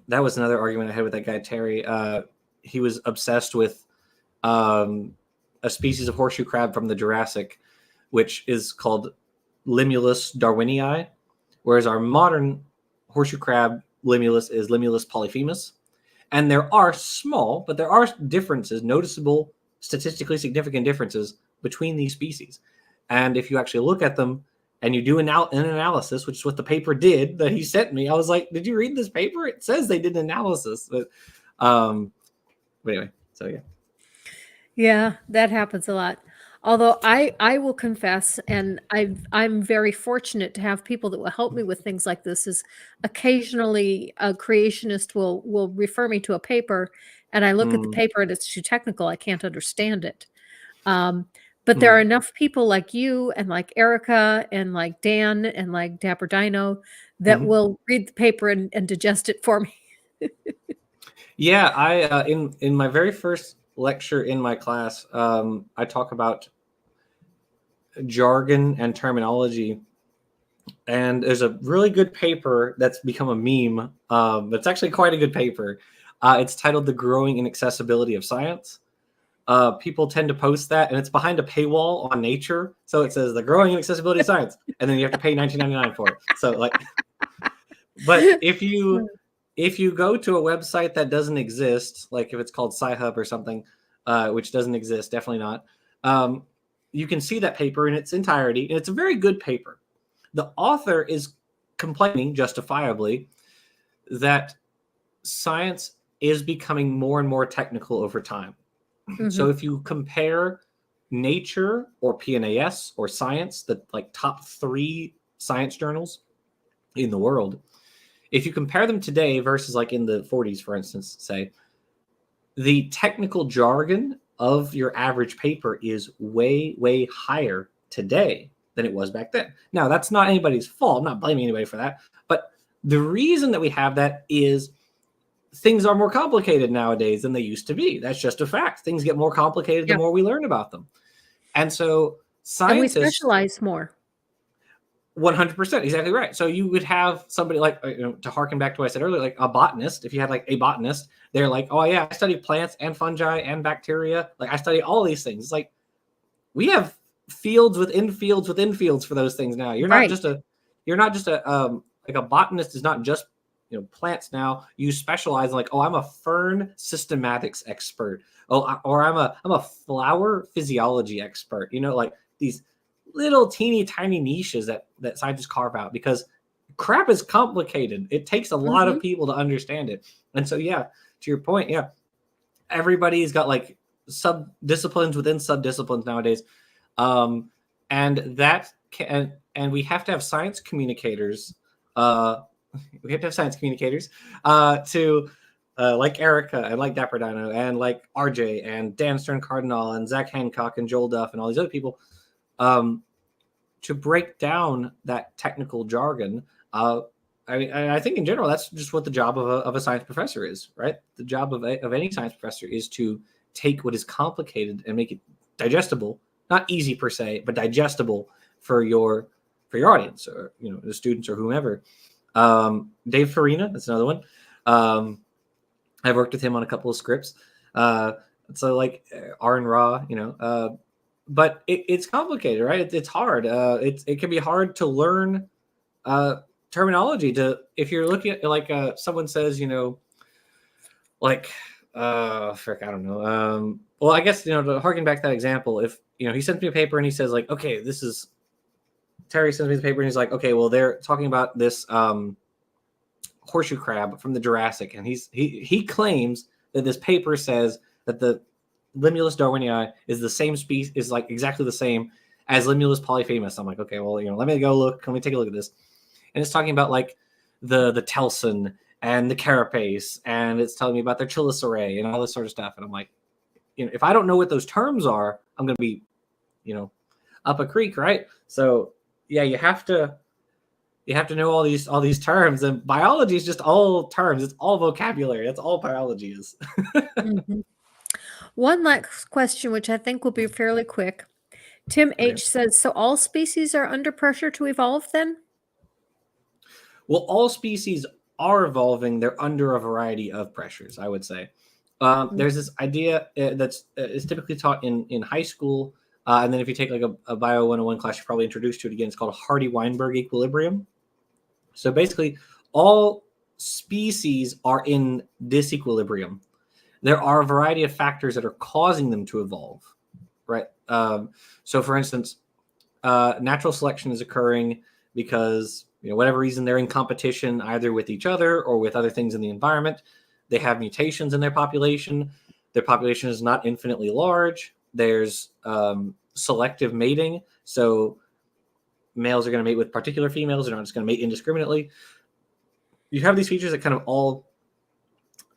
[SPEAKER 2] was another argument I had with that guy, Terry. He was obsessed with a species of horseshoe crab from the Jurassic, which is called Limulus darwinii, whereas our modern horseshoe crab Limulus is Limulus polyphemus. And there are small, but there are differences, noticeable, statistically significant differences between these species. And if you actually look at them and you do an analysis, which is what the paper did that he sent me, I was like, did you read this paper? It says they did an analysis. But anyway, so yeah.
[SPEAKER 1] Yeah, that happens a lot. Although I will confess, and I'm very fortunate to have people that will help me with things like this. Is occasionally a creationist will refer me to a paper, and I look at the paper and it's too technical. I can't understand it. But there are enough people like you and like Erica and like Dan and like Dapper Dino that will read the paper and digest it for me.
[SPEAKER 2] Yeah, I in my very first lecture in my class, I talk about jargon and terminology, and there's a really good paper that's become a meme. It's actually quite a good paper. It's titled "The Growing Inaccessibility of Science." People tend to post that, and it's behind a paywall on Nature, so it says "The Growing Inaccessibility of Science," and then you have to pay $19.99 for it. So like, but if you go to a website that doesn't exist, like if it's called Sci-Hub or something, which doesn't exist, definitely not, you can see that paper in its entirety, and it's a very good paper. The author is complaining, justifiably, that science is becoming more and more technical over time. So if you compare Nature or PNAS or Science, the like top 3 science journals in the world, if you compare them today versus like in the 40s, for instance, say, the technical jargon of your average paper is way, way higher today than it was back then. Now, that's not anybody's fault. I'm not blaming anybody for that. But the reason that we have that is things are more complicated nowadays than they used to be. That's just a fact. Things get more complicated the more we learn about them. And so scientists...
[SPEAKER 1] And we specialize more.
[SPEAKER 2] 100%, exactly right. So you would have somebody like, to harken back to what I said earlier, like a botanist. If you had like a botanist, they're like, oh yeah, I study plants and fungi and bacteria. Like I study all these things. It's like we have fields within fields within fields for those things now. You're not just a like a botanist is not just plants now. You specialize in like, oh, I'm a fern systematics expert. Oh, or I'm a flower physiology expert. Like these little teeny tiny niches that scientists carve out, because crap is complicated. It takes a lot of people to understand it. And so, yeah, to your point, yeah, everybody's got like sub disciplines within sub disciplines nowadays. And that can, and we have to have science communicators. We have to have science communicators to like Erica and like Dapper Dino and like RJ and Dan Stern Cardinal and Zach Hancock and Joel Duff and all these other people to break down that technical jargon. I think in general, that's just what the job of a science professor is, right? The job of any science professor is to take what is complicated and make it digestible, not easy per se, but digestible for your audience, or the students or whomever. Dave Farina, that's another one. I've worked with him on a couple of scripts. So like R and Raw, but it's complicated, right? It's hard. It can be hard to learn terminology. If you're looking at like someone says, like frick, I don't know. Well, I guess to harken back to that example, if he sends me a paper and he says like, okay, this is Terry sends me the paper and he's like, okay, well they're talking about this horseshoe crab from the Jurassic, and he claims that this paper says that the Limulus darwinii is the same species, is like exactly the same as Limulus polyphemus. I'm like, okay, well, let me go look. Let me take a look at this. And it's talking about like the telson and the carapace, and it's telling me about their chelicerae and all this sort of stuff. And I'm like, if I don't know what those terms are, I'm going to be, up a creek, right? So yeah, you have to know all these terms, and biology is just all terms. It's all vocabulary. That's all biology is.
[SPEAKER 1] Mm-hmm. One last question, which I think will be fairly quick. Tim H says, so all species are under pressure to evolve then?
[SPEAKER 2] Well, all species are evolving. They're under a variety of pressures, I would say. There's this idea that's is typically taught in high school. And then if you take like a Bio 101 class, you're probably introduced to it again. It's called Hardy-Weinberg equilibrium. So basically, all species are in disequilibrium. There are a variety of factors that are causing them to evolve, right? So for instance, natural selection is occurring because, whatever reason, they're in competition either with each other or with other things in the environment. They have mutations in their population. Their population is not infinitely large. There's selective mating. So males are going to mate with particular females. They're not just going to mate indiscriminately. You have these features that kind of all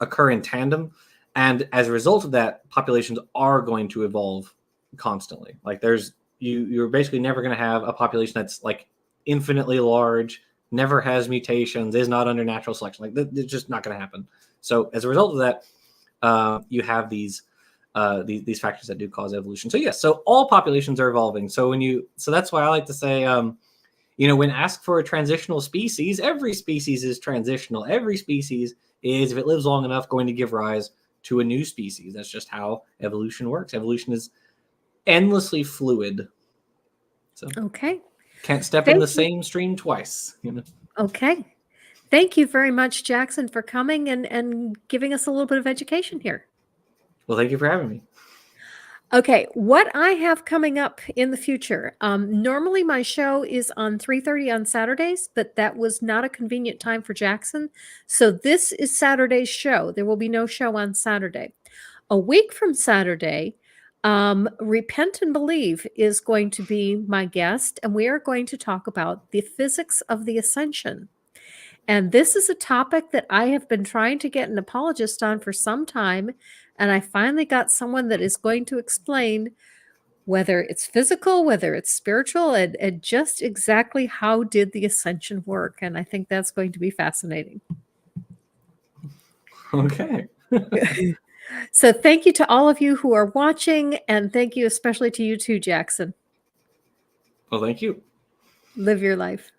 [SPEAKER 2] occur in tandem. And as a result of that, populations are going to evolve constantly. Like you're basically never going to have a population that's like infinitely large, never has mutations, is not under natural selection. Like it's just not going to happen. So as a result of that, you have these factors that do cause evolution. So yes, so all populations are evolving. So that's why I like to say, when asked for a transitional species, every species is transitional. Every species is, if it lives long enough, going to give rise to a new species. That's just how evolution works. Evolution is endlessly fluid. So
[SPEAKER 1] okay,
[SPEAKER 2] can't step in the same stream twice.
[SPEAKER 1] Okay. Thank you very much, Jackson, for coming and giving us a little bit of education here.
[SPEAKER 2] Well, thank you for having me.
[SPEAKER 1] Okay, what I have coming up in the future. Normally my show is on 3:30 on Saturdays, but that was not a convenient time for Jackson. So this is Saturday's show. There will be no show on Saturday. A week from Saturday, Repent and Believe is going to be my guest, and we are going to talk about the physics of the ascension. And this is a topic that I have been trying to get an apologist on for some time. And I finally got someone that is going to explain whether it's physical, whether it's spiritual, and just exactly how did the ascension work. And I think that's going to be fascinating.
[SPEAKER 2] Okay.
[SPEAKER 1] So thank you to all of you who are watching. And thank you especially to you too, Jackson.
[SPEAKER 2] Well, thank you.
[SPEAKER 1] Live your life.